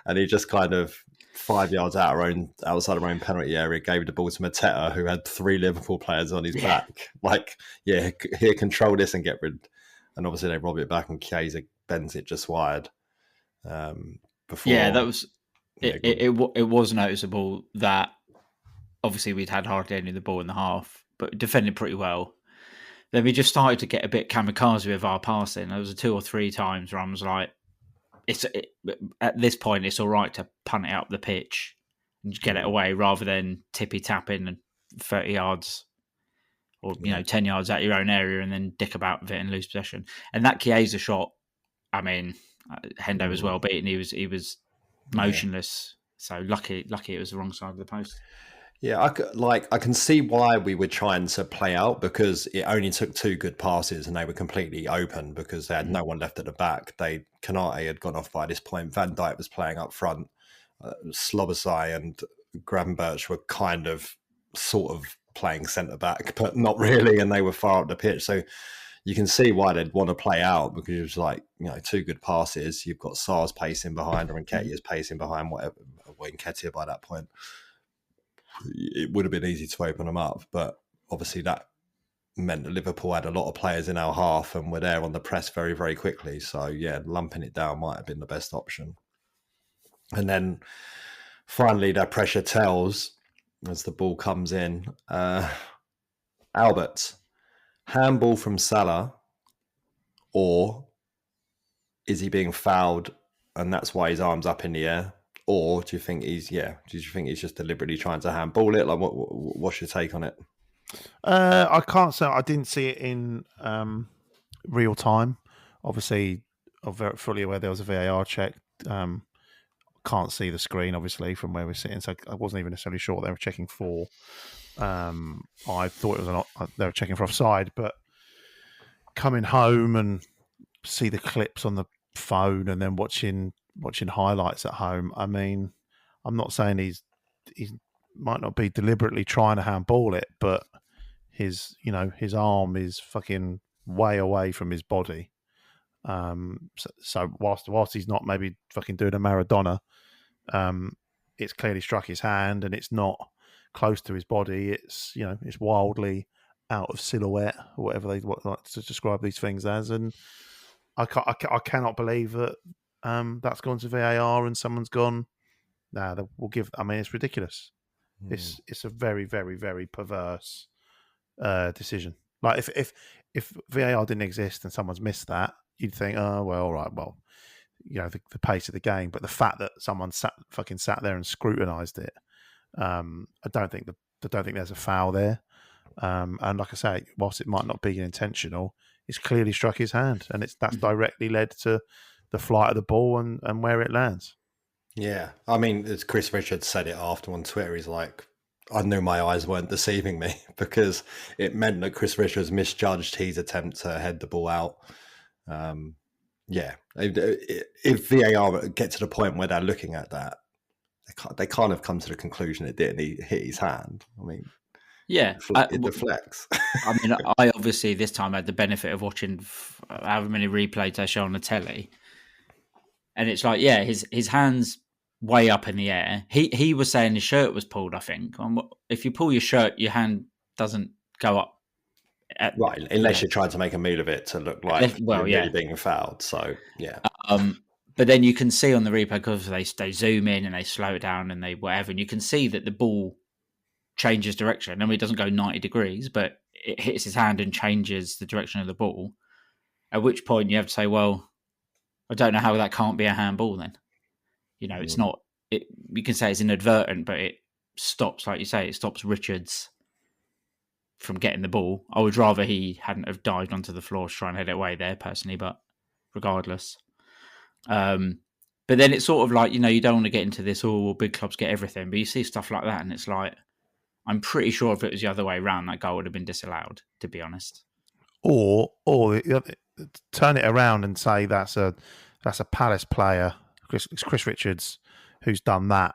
and he just kind of 5 yards outside our own penalty area gave the ball to Mateta, who had 3 Liverpool players on his back. Like, here, control this and get rid. And obviously they rob it back, and Chiesa bends it just wide. Before, that was it was noticeable that obviously we'd had hardly any of the ball in the half, but defended pretty well. Then we just started to get a bit kamikaze with our passing. There was 2 or 3 times where I was like, at this point, it's all right to punt it up the pitch and get it away rather than tippy tapping and 30 yards or 10 yards out your own area and then dick about with it and lose possession. And that Chiesa shot, I mean, Hendo was well beaten. He was motionless. So lucky it was the wrong side of the post. Yeah, I can see why we were trying to play out, because it only took 2 good passes and they were completely open because they had no one left at the back. Kanate had gone off by this point. Van Dijk was playing up front. Slobosai and Gravenberch were kind of sort of playing centre back, but not really, and they were far up the pitch. So you can see why they'd want to play out, because it was like, 2 good passes. You've got Sar's pacing behind, or Nketiah's pacing behind, whatever. Well, Nketiah by that point. It would have been easy to open them up, but obviously that meant that Liverpool had a lot of players in our half and were there on the press very, very quickly. So yeah, lumping it down might have been the best option. And then finally, that pressure tells as the ball comes in. Albert, handball from Salah, or is he being fouled and that's why his arm's up in the air? Or do you think he's just deliberately trying to handball it? Like, what's your take on it? I can't say. I didn't see it in real time. Obviously, I'm very fully aware there was a VAR check. Can't see the screen, obviously, from where we're sitting, so I wasn't even necessarily sure what they were checking for. I thought it was they were checking for offside, but coming home and see the clips on the phone and then watching highlights at home. I mean, I'm not saying he might not be deliberately trying to handball it, but his arm is fucking way away from his body. So whilst he's not maybe fucking doing a Maradona, it's clearly struck his hand and it's not close to his body. It's it's wildly out of silhouette, or whatever they like to describe these things as. And I cannot believe that that's gone to VAR and someone's gone, we'll give. I mean, it's ridiculous. It's a very, very, very perverse decision. Like if VAR didn't exist and someone's missed that, you'd think, oh well, all right, well, the pace of the game. But the fact that someone sat there and scrutinised it, I don't think there's a foul there. And like I say, whilst it might not be intentional, it's clearly struck his hand, and that's directly led to the flight of the ball and where it lands. Yeah, I mean, as Chris Richards said it after on Twitter, he's like, I knew my eyes weren't deceiving me, because it meant that Chris Richards misjudged his attempt to head the ball out. If VAR get to the point where they're looking at that, they can't have come to the conclusion it didn't hit his hand. I mean, yeah, it deflects. I mean, I obviously this time had the benefit of watching however many replays they show on the telly. And it's like, yeah, his hand's way up in the air. He was saying his shirt was pulled, I think. If you pull your shirt, your hand doesn't go up. Right, unless you're trying to make a meal of it to look like you're really being fouled. So, yeah. But then you can see on the replay, because they zoom in and they slow it down and they whatever, and you can see that the ball changes direction. I mean, it doesn't go 90 degrees, but it hits his hand and changes the direction of the ball. At which point you have to say, well, I don't know how that can't be a handball then. It's not. You can say it's inadvertent, but it stops, like you say, it stops Richards from getting the ball. I would rather he hadn't have dived onto the floor to try and head it away there, personally, but regardless. But then it's sort of like, you don't want to get into this, big clubs get everything, but you see stuff like that and it's like, I'm pretty sure if it was the other way around, that goal would have been disallowed, to be honest. Or turn it around and say that's a Palace player, Chris Richards, who's done that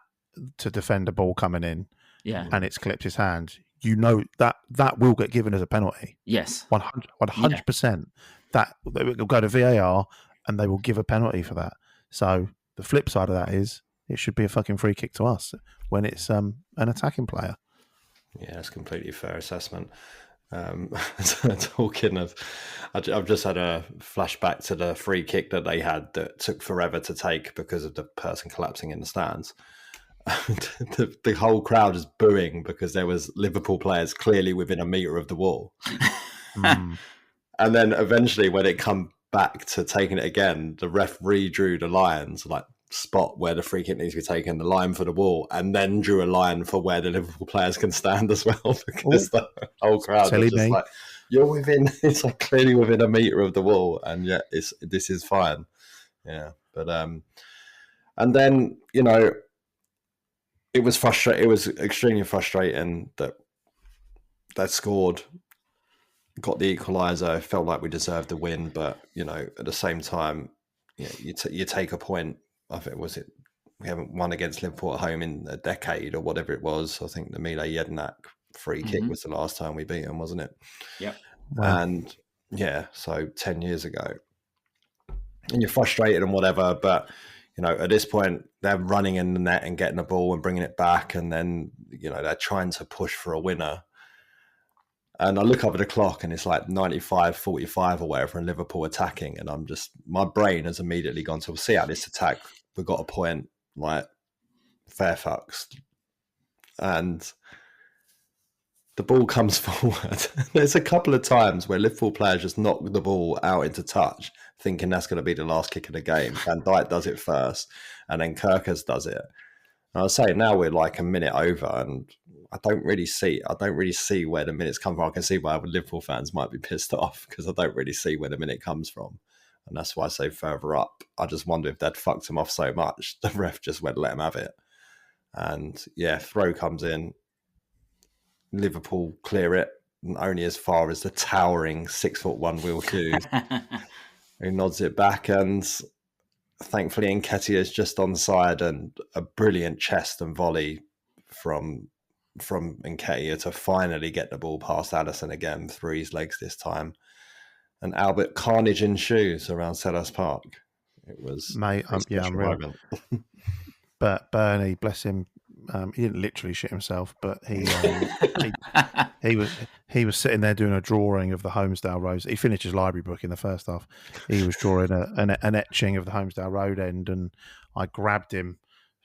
to defend a ball coming in, and it's clipped his hand. That will get given as a penalty. Yes, 100%. That will go to VAR and they will give a penalty for that. So the flip side of that is it should be a fucking free kick to us when it's an attacking player. Yeah, that's completely fair assessment. Talking of, I've just had a flashback to the free kick that they had that took forever to take because of the person collapsing in the stands. The whole crowd is booing because there was Liverpool players clearly within a metre of the wall. And then eventually when it come back to taking it again, the ref redrew the lines, like spot where the free kick needs to be taken, the line for the wall, and then drew a line for where the Liverpool players can stand as well, because the whole crowd was just like, you're within, it's like clearly within a metre of the wall, and yet this is fine. Yeah. But and then, it was frustrating. It was extremely frustrating that they scored, got the equaliser. Felt like we deserved the win, but at the same time, you take a point. I think we haven't won against Liverpool at home in a decade or whatever it was. I think the Mile Jednak free kick was the last time we beat them, wasn't it? Yeah. Wow. And so 10 years ago, and you're frustrated and whatever, but. At this point, they're running in the net and getting the ball and bringing it back. And then, they're trying to push for a winner. And I look up at the clock and it's like 95-45 or whatever, and Liverpool attacking. And my brain has immediately gone to, we'll see how this attack, we've got a point, like, fair fucks. And the ball comes forward. There's a couple of times where Liverpool players just knock the ball out into touch, thinking that's going to be the last kick of the game. Van Dijk does it first, and then Kirkers does it. And I was saying now we're like a minute over, and I don't really see where the minutes come from. I can see why Liverpool fans might be pissed off because I don't really see where the minute comes from, and that's why I say further up. I just wonder if they'd fucked him off so much the ref just went let him have it, and throw comes in. Liverpool clear it only as far as the towering 6'1" Will Hughes, who nods it back, and thankfully Nketiah is just on side, and a brilliant chest and volley from Nketiah to finally get the ball past Alisson again through his legs this time, and Albert carnage in shoes around Selhurst Park. It was I'm real. But Bernie, bless him. He didn't literally shit himself, but he was sitting there doing a drawing of the Homesdale Road. He finished his library book in the first half. He was drawing an etching of the Homesdale Road end, and I grabbed him,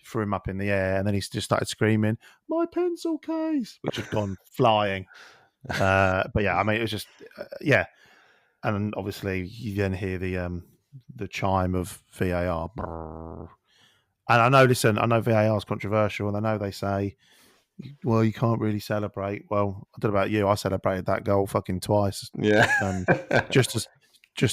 threw him up in the air, and then he just started screaming, "My pencil case!" which had gone flying. But yeah, I mean, it was just and obviously you then hear the chime of VAR. Brrr. And I know VAR is controversial, and I know they say, well, you can't really celebrate. Well, I don't know about you. I celebrated that goal fucking twice. Yeah. Just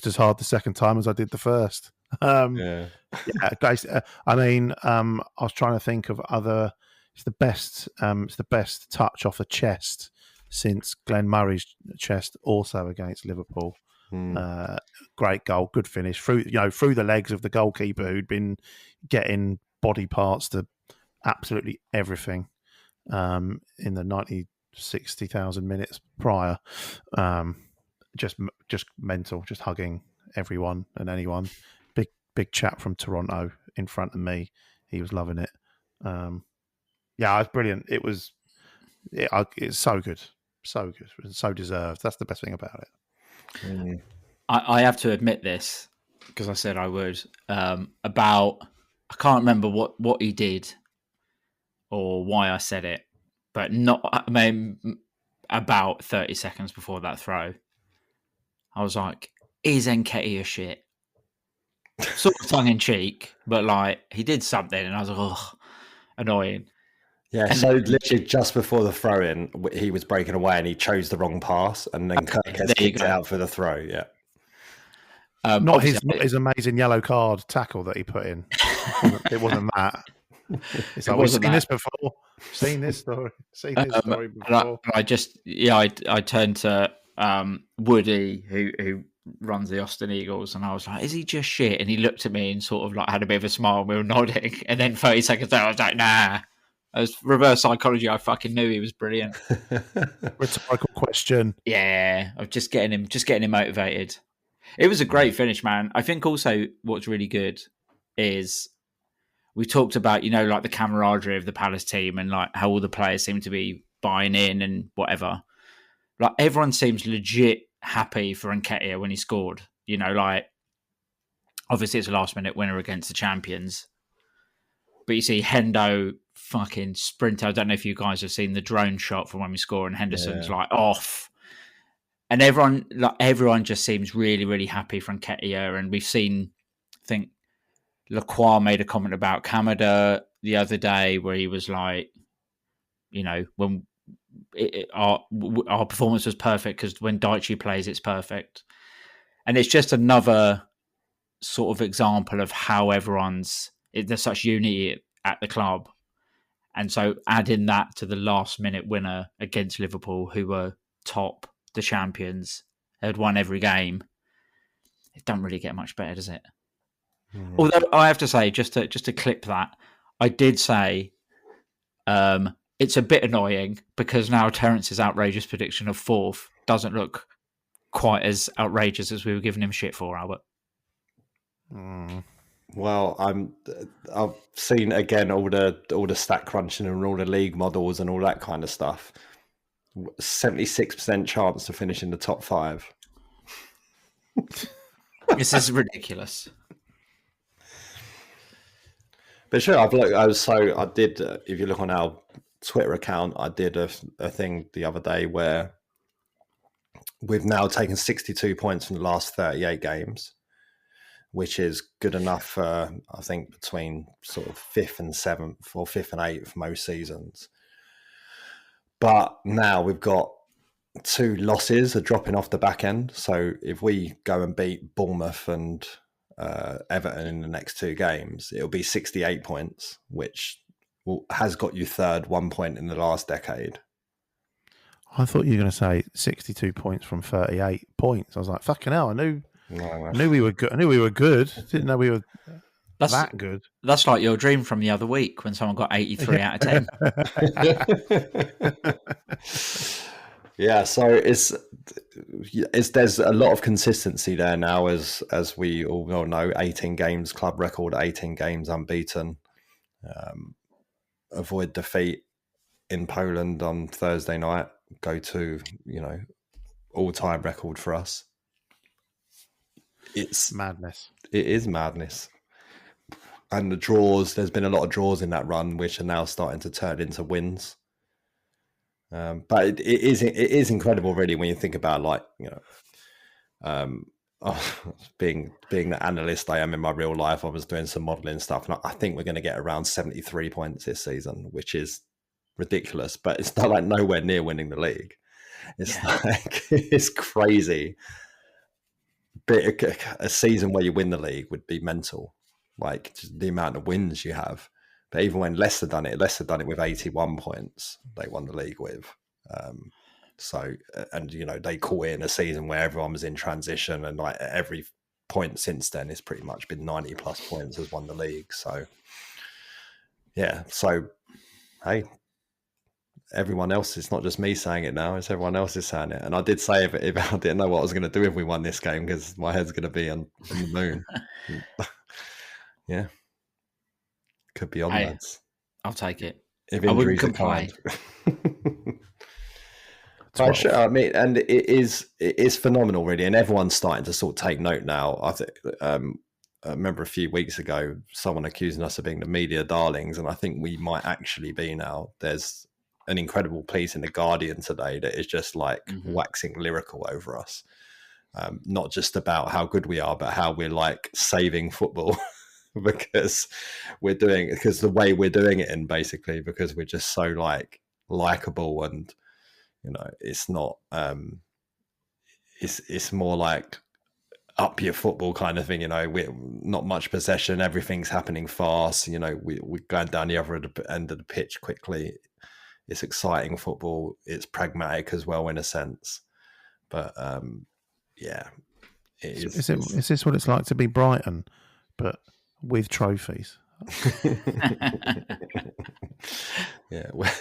as hard the second time as I did the first. Guys, I mean, I was trying to think of other. It's the best touch off the chest since Glenn Murray's chest, also against Liverpool. Great goal, good finish through the legs of the goalkeeper who'd been getting body parts to absolutely everything in the 60,000 minutes prior. Just mental, just hugging everyone and anyone. Big chap from Toronto in front of me. He was loving it. It was brilliant. It's so good, so deserved. That's the best thing about it. I have to admit this because I said I would. I can't remember what he did or why I said it, but not. I mean, about 30 seconds before that throw, I was like, "Is Nketiah shit?" Sort of tongue in cheek, but like he did something, and I was like, "Oh, annoying." Yeah, And so literally just before the throw in, he was breaking away and he chose the wrong pass, and then Kirk has there you kicked it go. out for the throw. Yeah. Not his amazing yellow card tackle that he put in. It wasn't that. It's like, we've seen this before. Seen this story. Seen this story before. I turned to Woody, who runs the Austin Eagles, and I was like, "Is he just shit?" And he looked at me and sort of like had a bit of a smile. And we were nodding, and then 30 seconds later, I was like, "Nah." As reverse psychology, I fucking knew he was brilliant. Rhetorical question. Yeah, of just getting him motivated. It was a great finish, man. I think also what's really good is we talked about, like the camaraderie of the Palace team and like how all the players seem to be buying in and whatever. Like everyone seems legit happy for Nketiah when he scored. Like obviously it's a last minute winner against the champions. But you see Hendo fucking sprint. I don't know if you guys have seen the drone shot from when we score and Henderson's like off. And everyone just seems really, really happy for Nketiah. And we've seen, I think, Lacroix made a comment about Kamada the other day where he was like, when our performance was perfect because when Daichi plays, it's perfect. And it's just another sort of example of how there's such unity at the club. And so adding that to the last minute winner against Liverpool, who were top, the champions, had won every game. It doesn't really get much better, does it? Mm. Although I have to say, just to clip that, I did say it's a bit annoying because now Terence's outrageous prediction of 4th doesn't look quite as outrageous as we were giving him shit for, Albert. Well, I've seen again all the stat crunching and all the league models and all that kind of stuff. 76% chance to finish in the top 5. This is ridiculous. But sure, I did. If you look on our Twitter account, I did a thing the other day where we've now taken 62 points from the last 38 games, which is good enough for, I think, between sort of 5th and 7th or 5th and 8th most seasons. But now we've got 2 losses are dropping off the back end. So if we go and beat Bournemouth and Everton in the next 2 games, it'll be 68 points, which has got you 3rd, 1 point in the last decade. I thought you were going to say 62 points from 38 points. I was like, fucking hell, I knew we were good. I knew we were good. Didn't know we were that good. That's like your dream from the other week when someone got 83 out of 10. Yeah, so there's a lot of consistency there now, as we all well know. 18 games club record, 18 games unbeaten. Avoid defeat in Poland on Thursday night. Go to all-time record for us. It's madness. It is madness. And the draws, there's been a lot of draws in that run, which are now starting to turn into wins. But it is incredible, really, when you think about being the analyst I am in my real life. I was doing some modelling stuff, and I think we're going to get around 73 points this season, which is ridiculous. But it's not like nowhere near winning the league. It's it's crazy. But a season where you win the league would be mental, like just the amount of wins you have. But even when Leicester done it with 81 points, they won the league with. They caught it in a season where everyone was in transition, and like every point since then has pretty much been 90 plus points has won the league. So, yeah. So, hey, everyone else, it's not just me saying it now, it's everyone else is saying it. And I did say if I didn't know what I was going to do if we won this game, because my head's going to be on the moon. Yeah. Could be on, lads. I'll take it. If injuries are kind. I mean, and it is phenomenal, really, and everyone's starting to sort of take note now. I think I remember a few weeks ago someone accusing us of being the media darlings, and I think we might actually be now. There's an incredible piece in the Guardian today that is just like Mm-hmm. waxing lyrical over us. Not just about how good we are, but how we're like saving football because the way we're doing it, and basically because we're just so like likable, and it's not it's more like up your football kind of thing. We're not much possession, everything's happening fast. We're going down the other end of the pitch quickly. It's exciting football. It's pragmatic as well in a sense, but yeah. Is this what it's like to be Brighton, but with trophies? Yeah, well,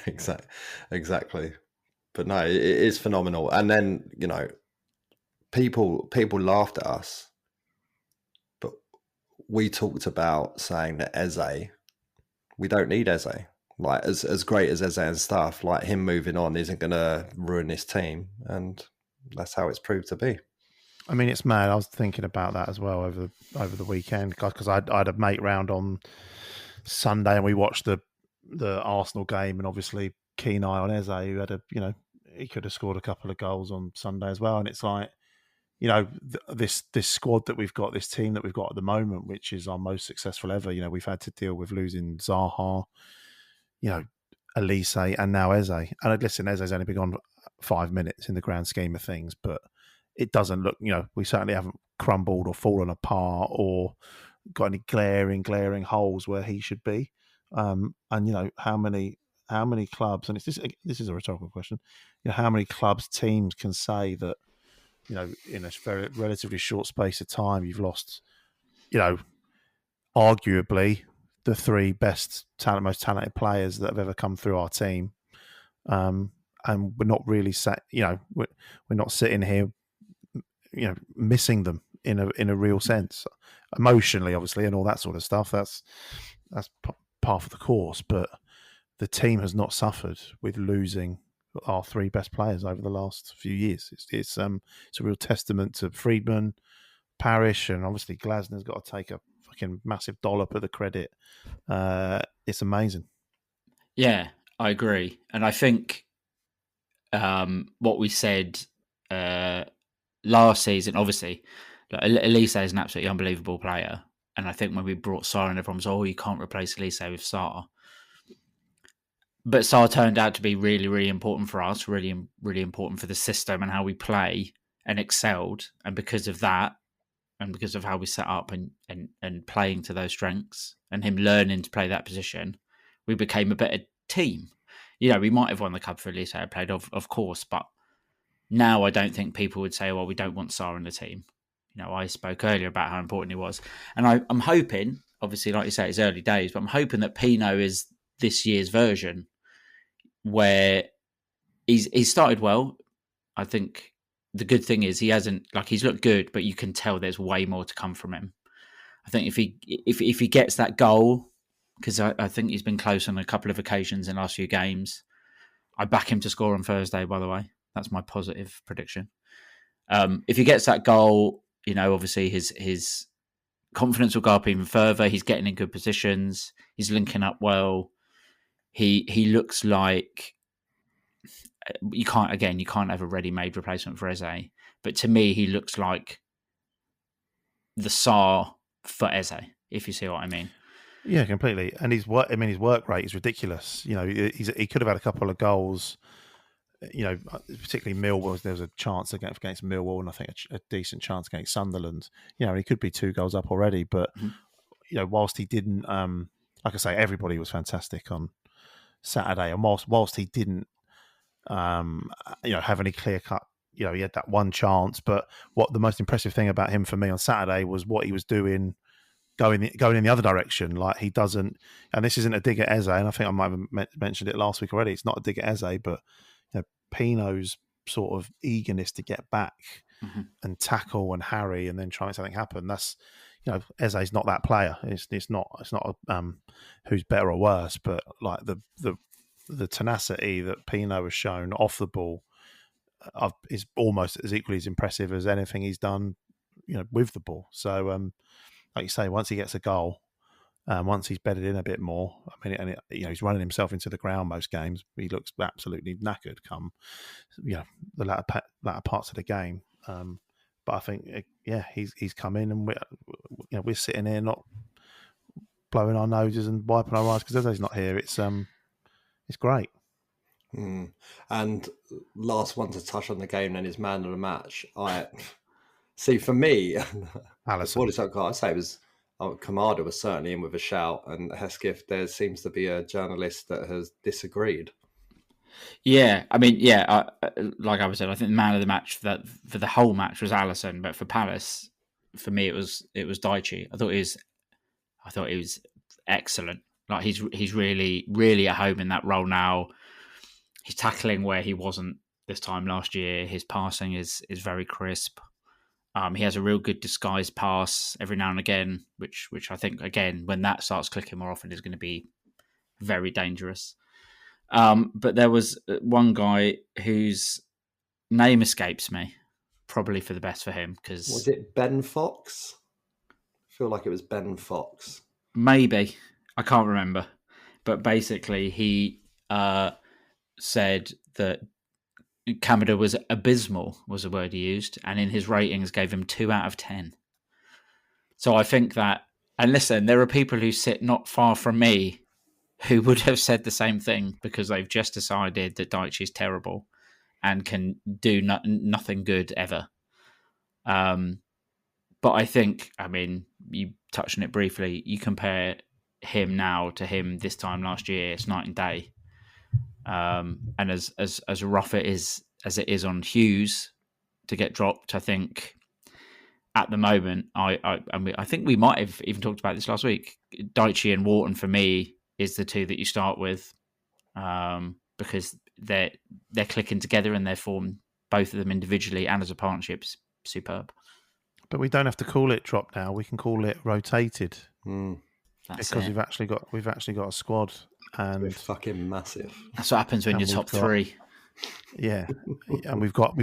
exactly. But no, it is phenomenal. And then people laughed at us, but we talked about saying that Eze, we don't need Eze. Like as great as Eze and stuff, like him moving on isn't going to ruin this team, and that's how it's proved to be. I mean, it's mad. I was thinking about that as well over the weekend because I had a mate round on Sunday and we watched the Arsenal game, and obviously keen eye on Eze, who had he could have scored a couple of goals on Sunday as well. And it's like, this squad that we've got, this team that we've got at the moment, which is our most successful ever. We've had to deal with losing Zaha, Elise, and now Eze. And listen, Eze's only been on 5 minutes in the grand scheme of things, but it doesn't look, we certainly haven't crumbled or fallen apart or got any glaring holes where he should be. And how many clubs, and this is a rhetorical question, how many clubs, teams can say that, in a very relatively short space of time, you've lost, arguably the three most talented players that have ever come through our team. And we're not really we're not sitting here, missing them in a real sense, emotionally, obviously, and all that sort of stuff. That's part of the course, but the team has not suffered with losing our three best players over the last few years. It's a real testament to Friedman, Parish, and obviously Glasner's got to take a fucking massive dollop of the credit. It's amazing. Yeah, I agree, and I think what we said last season, obviously, Elise is an absolutely unbelievable player, and I think when we brought Sarr in, everyone was, you can't replace Elise with Sarr. But Sarr turned out to be really, really important for us, really, really important for the system and how we play, and excelled. And because of that, and because of how we set up and playing to those strengths, and him learning to play that position, we became a better team. We might have won the cup for Elise had played, of course, but now I don't think people would say, well, we don't want Sarr in the team. I spoke earlier about how important he was. And I'm hoping, obviously, like you say, it's early days, but I'm hoping that Pino is this year's version where he's started well. I think the good thing is he's looked good, but you can tell there's way more to come from him. I think if he gets that goal, because I think he's been close on a couple of occasions in the last few games. I back him to score on Thursday, by the way. That's my positive prediction. If he gets that goal, obviously his confidence will go up even further. He's getting in good positions. He's linking up well. He looks like you can't have a ready-made replacement for Eze. But to me, he looks like the Sarr for Eze, if you see what I mean. Yeah, completely. And his work rate is ridiculous. He could have had a couple of goals. Particularly Millwall. There was a chance against Millwall, and I think a decent chance against Sunderland. He could be 2 goals up already. But whilst he didn't, like I say, everybody was fantastic on Saturday, and whilst he didn't, have any clear cut. He had that one chance. But what the most impressive thing about him for me on Saturday was what he was doing. Going in the other direction, like he doesn't, and this isn't a dig at Eze, and I think I might have mentioned it last week already. It's not a dig at Eze, but Pino's sort of eagerness to get back and tackle and harry and then try and make something happen. That's Eze's not that player. It's not who's better or worse, but like the tenacity that Pino has shown off the ball is almost as equally as impressive as anything he's done, with the ball. So. Like you say, once he gets a goal, Once he's bedded in a bit more, I mean, and he's running himself into the ground most games. He looks absolutely knackered come, the latter parts of the game. But I think, he's come in, and we're sitting here not blowing our noses and wiping our eyes because Eze's not here. It's great. And last one to touch on the game then is man of the match. I see, for me, Alisson. I say it was Kamada was certainly in with a shout, and Hesketh, there seems to be a journalist that has disagreed. Yeah, I mean, like I said, I think the man of the match for the whole match was Alisson, but for Palace, for me, it was Daichi. I thought he was excellent. Like he's really, really at home in that role now. He's tackling where he wasn't this time last year. His passing is very crisp. He has a real good disguised pass every now and again, which I think, again, when that starts clicking more often, is going to be very dangerous. But there was one guy whose name escapes me, probably for the best for him. Was it Ben Fox? I feel like it was Ben Fox. Maybe. I can't remember. But basically, he said that Kamada was abysmal, was the word he used, and in his ratings gave him 2 out of 10. So I think that, and listen, there are people who sit not far from me who would have said the same thing because they've just decided that Daichi is terrible and can do nothing good ever. But I think, I mean, you touched on it briefly, you compare him now to him this time last year, it's night and day. And as rough as it is on Hughes to get dropped, I think at the moment, I think we might have even talked about this last week. Daichi and Wharton for me is the two that you start with, because they're clicking together and their form, both of them individually and as a partnership, superb. But we don't have to call it drop now. We can call it rotated Because we've actually got a squad. And we're fucking massive. That's what happens when you're top three. Yeah, and we've got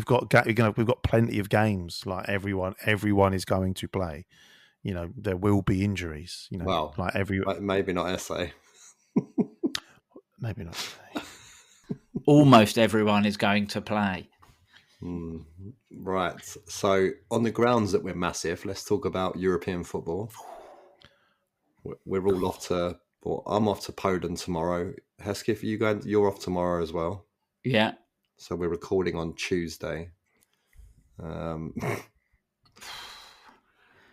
plenty of games. Like everyone is going to play. There will be injuries. Well, like maybe not SA. Maybe not. Almost everyone is going to play. Right. So on the grounds that we're massive, let's talk about European football. We're all off to. Well, I'm off to Poland tomorrow. Hesketh, you're off tomorrow as well. Yeah. So we're recording on Tuesday. Had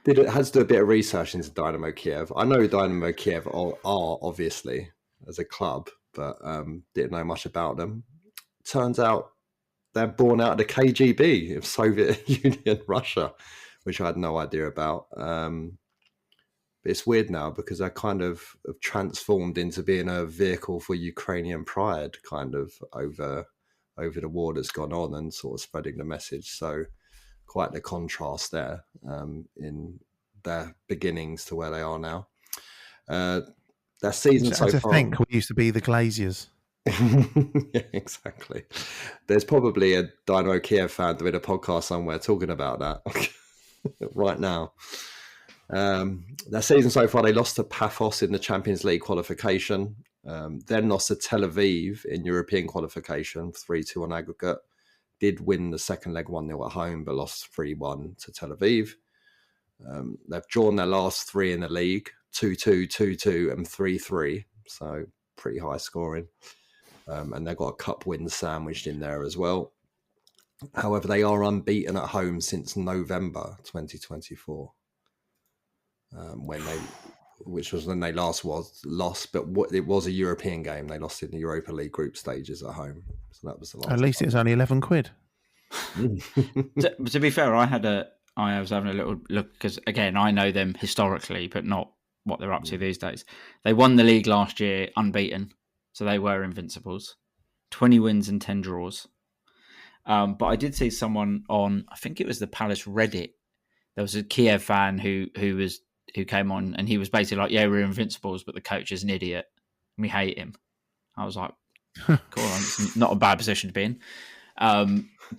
to do a bit of research into Dynamo Kyiv. I know Dynamo Kyiv are obviously as a club, but didn't know much about them. Turns out they're born out of the KGB of Soviet Union, Russia, which I had no idea about. It's weird now because they're kind of transformed into being a vehicle for Ukrainian pride, kind of over the war that's gone on and sort of spreading the message. So quite the contrast there in their beginnings to where they are now. Their season so far. I think we used to be the Glaziers. Yeah, exactly. There's probably a Dynamo Kyiv fan doing a podcast somewhere talking about that right now. Their season so far, they lost to Paphos in the Champions League qualification, then lost to Tel Aviv in European qualification, 3-2 on aggregate. Did win the second leg 1-0 at home, but lost 3-1 to Tel Aviv. They've drawn their last 3 in the league, 2-2, 2-2 and 3-3, so pretty high scoring. And they've got a cup win sandwiched in there as well. However, they are unbeaten at home since November 2024. Which was when they last lost, but it was a European game. They lost in the Europa League group stages at home, so that was the last. At least it's only £11. To be fair, I was having a little look because again I know them historically, but not what they're up to these days. They won the league last year unbeaten, so they were Invincibles. 20 wins and 10 draws. But I did see someone on, I think it was the Palace Reddit. There was a Kiev fan who came on and he was basically like, yeah, we're Invincibles, but the coach is an idiot. We hate him. I was like, cool, it's not a bad position to be in.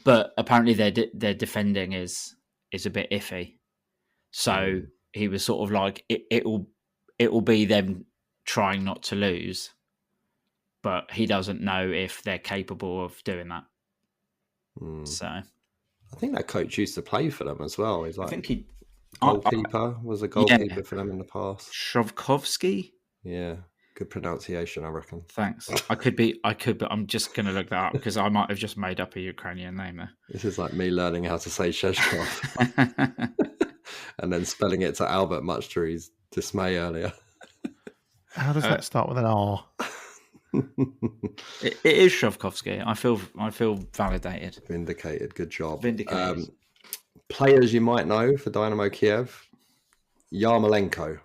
But apparently their defending is a bit iffy. So he was sort of like, it will be them trying not to lose, but he doesn't know if they're capable of doing that. So I think that coach used to play for them as well. He's like, I think he goalkeeper, was a goalkeeper for them in the past. Shovkovsky. Yeah, good pronunciation, I reckon. Thanks. I could be. I'm just going to look that up because I might have just made up a Ukrainian name there. This is like me learning how to say Sheshkov and then spelling it to Albert, much to his dismay earlier. How does that start with an R? It is Shovkovsky. I feel validated. Vindicated. Good job. Vindicated. Players you might know for Dynamo Kyiv. Yarmolenko.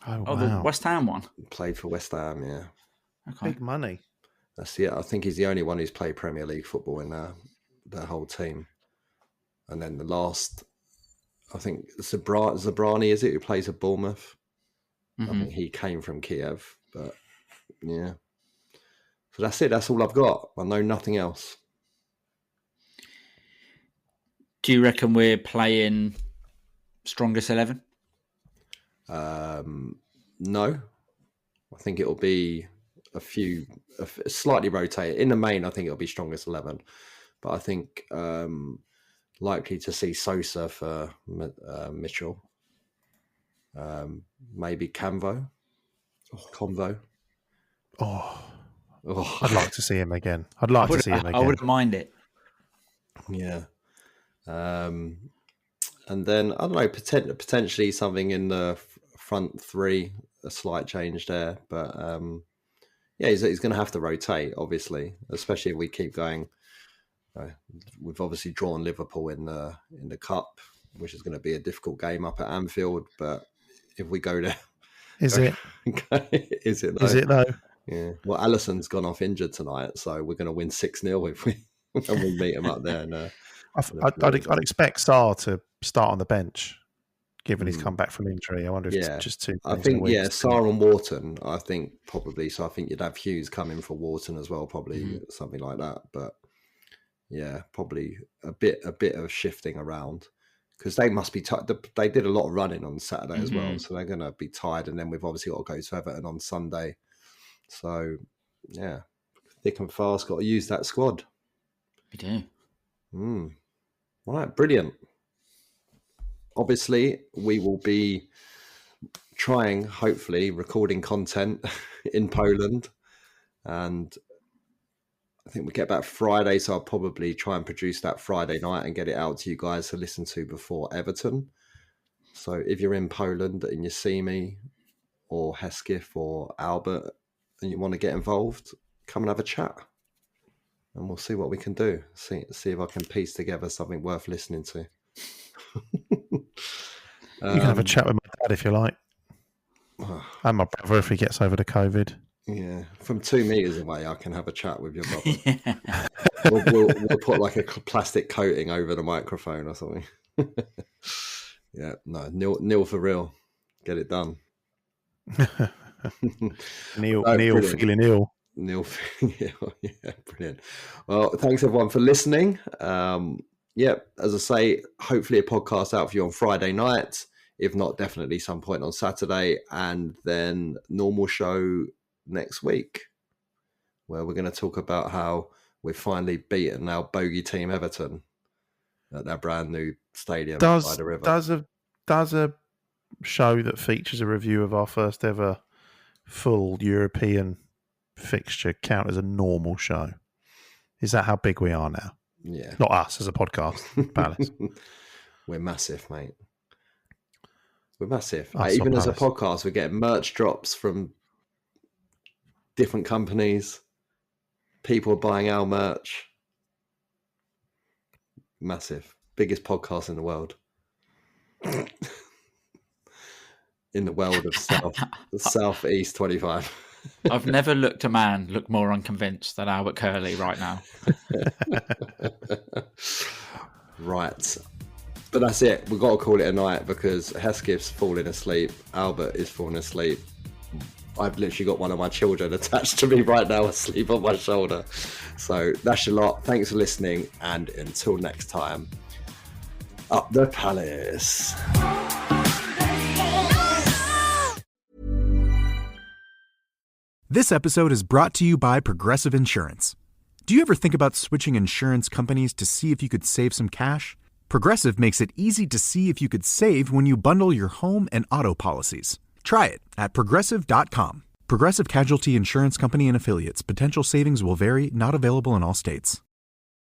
Oh, Oh, wow. the West Ham one. Played for West Ham, yeah. Okay. Big money. That's it. I think he's the only one who's played Premier League football in their whole team. And then the last, I think Zabrani, is it, who plays at Bournemouth? I think he came from Kiev, but yeah. So that's it. That's all I've got. I know nothing else. Do you reckon we're playing strongest 11? No. I think it'll be slightly rotated. In the main, I think it'll be strongest 11. But I think likely to see Sosa for Mitchell. Maybe Convo. Oh, I'd like to see him again. I'd like to see him again. I wouldn't mind it. Yeah. And then, I don't know, potentially something in the front three, a slight change there. But yeah, he's going to have to rotate, obviously, especially if we keep going. We've obviously drawn Liverpool in the cup, which is going to be a difficult game up at Anfield. But if we go there... Is it? Is it though? Is it though? Yeah. Well, Alisson's gone off injured tonight, so we're going to win 6-0 if we meet him up there. And, I'd expect Sarr to start on the bench, given he's come back from injury. I wonder if it's just two. I think Sarr and Wharton. I think probably. So I think you'd have Hughes come in for Wharton as well, probably something like that. But yeah, probably a bit of shifting around. Because they must be tired. They did a lot of running on Saturday as well, so they're going to be tired. And then we've obviously got to go to Everton on Sunday. So, yeah, thick and fast, got to use that squad. We do. Right, brilliant. Obviously, we will be trying, hopefully, recording content in Poland. And I think we get back Friday, so I'll probably try and produce that Friday night and get it out to you guys to listen to before Everton. So if you're in Poland and you see me or Hesketh or Albert and you want to get involved, come and have a chat. And we'll see what we can do. See if I can piece together something worth listening to. You can have a chat with my dad if you like. And my brother if he gets over the COVID. Yeah, from 2 meters away, I can have a chat with your brother. We'll put like a plastic coating over the microphone or something. Yeah, no, nil for real. Get it done. Neil feeling ill. Neil feeling ill. Yeah, brilliant. Well, thanks everyone for listening. Yeah, as I say, hopefully a podcast out for you on Friday night. If not, definitely some point on Saturday, and then normal show next week, where we're going to talk about how we've finally beaten our bogey team Everton at their brand new stadium by the river. Does a show that features a review of our first ever full European fixture count as a normal show? Is that how big we are now? Yeah. Not us as a podcast, Palace. We're massive, mate. We're massive. Us Even as a Palace. podcast, we're getting merch drops from different companies. People are buying our merch. Massive. Biggest podcast in the world. In the world of Southeast 25. I've never looked a man look more unconvinced than Albert Curley right now. Right. But that's it. We've got to call it a night because Hesketh's falling asleep. Albert is falling asleep. I've literally got one of my children attached to me right now, asleep on my shoulder. So that's your lot. Thanks for listening. And until next time, up the Palace. This episode is brought to you by Progressive Insurance. Do you ever think about switching insurance companies to see if you could save some cash? Progressive makes it easy to see if you could save when you bundle your home and auto policies. Try it at Progressive.com. Progressive Casualty Insurance Company and Affiliates. Potential savings will vary, not available in all states.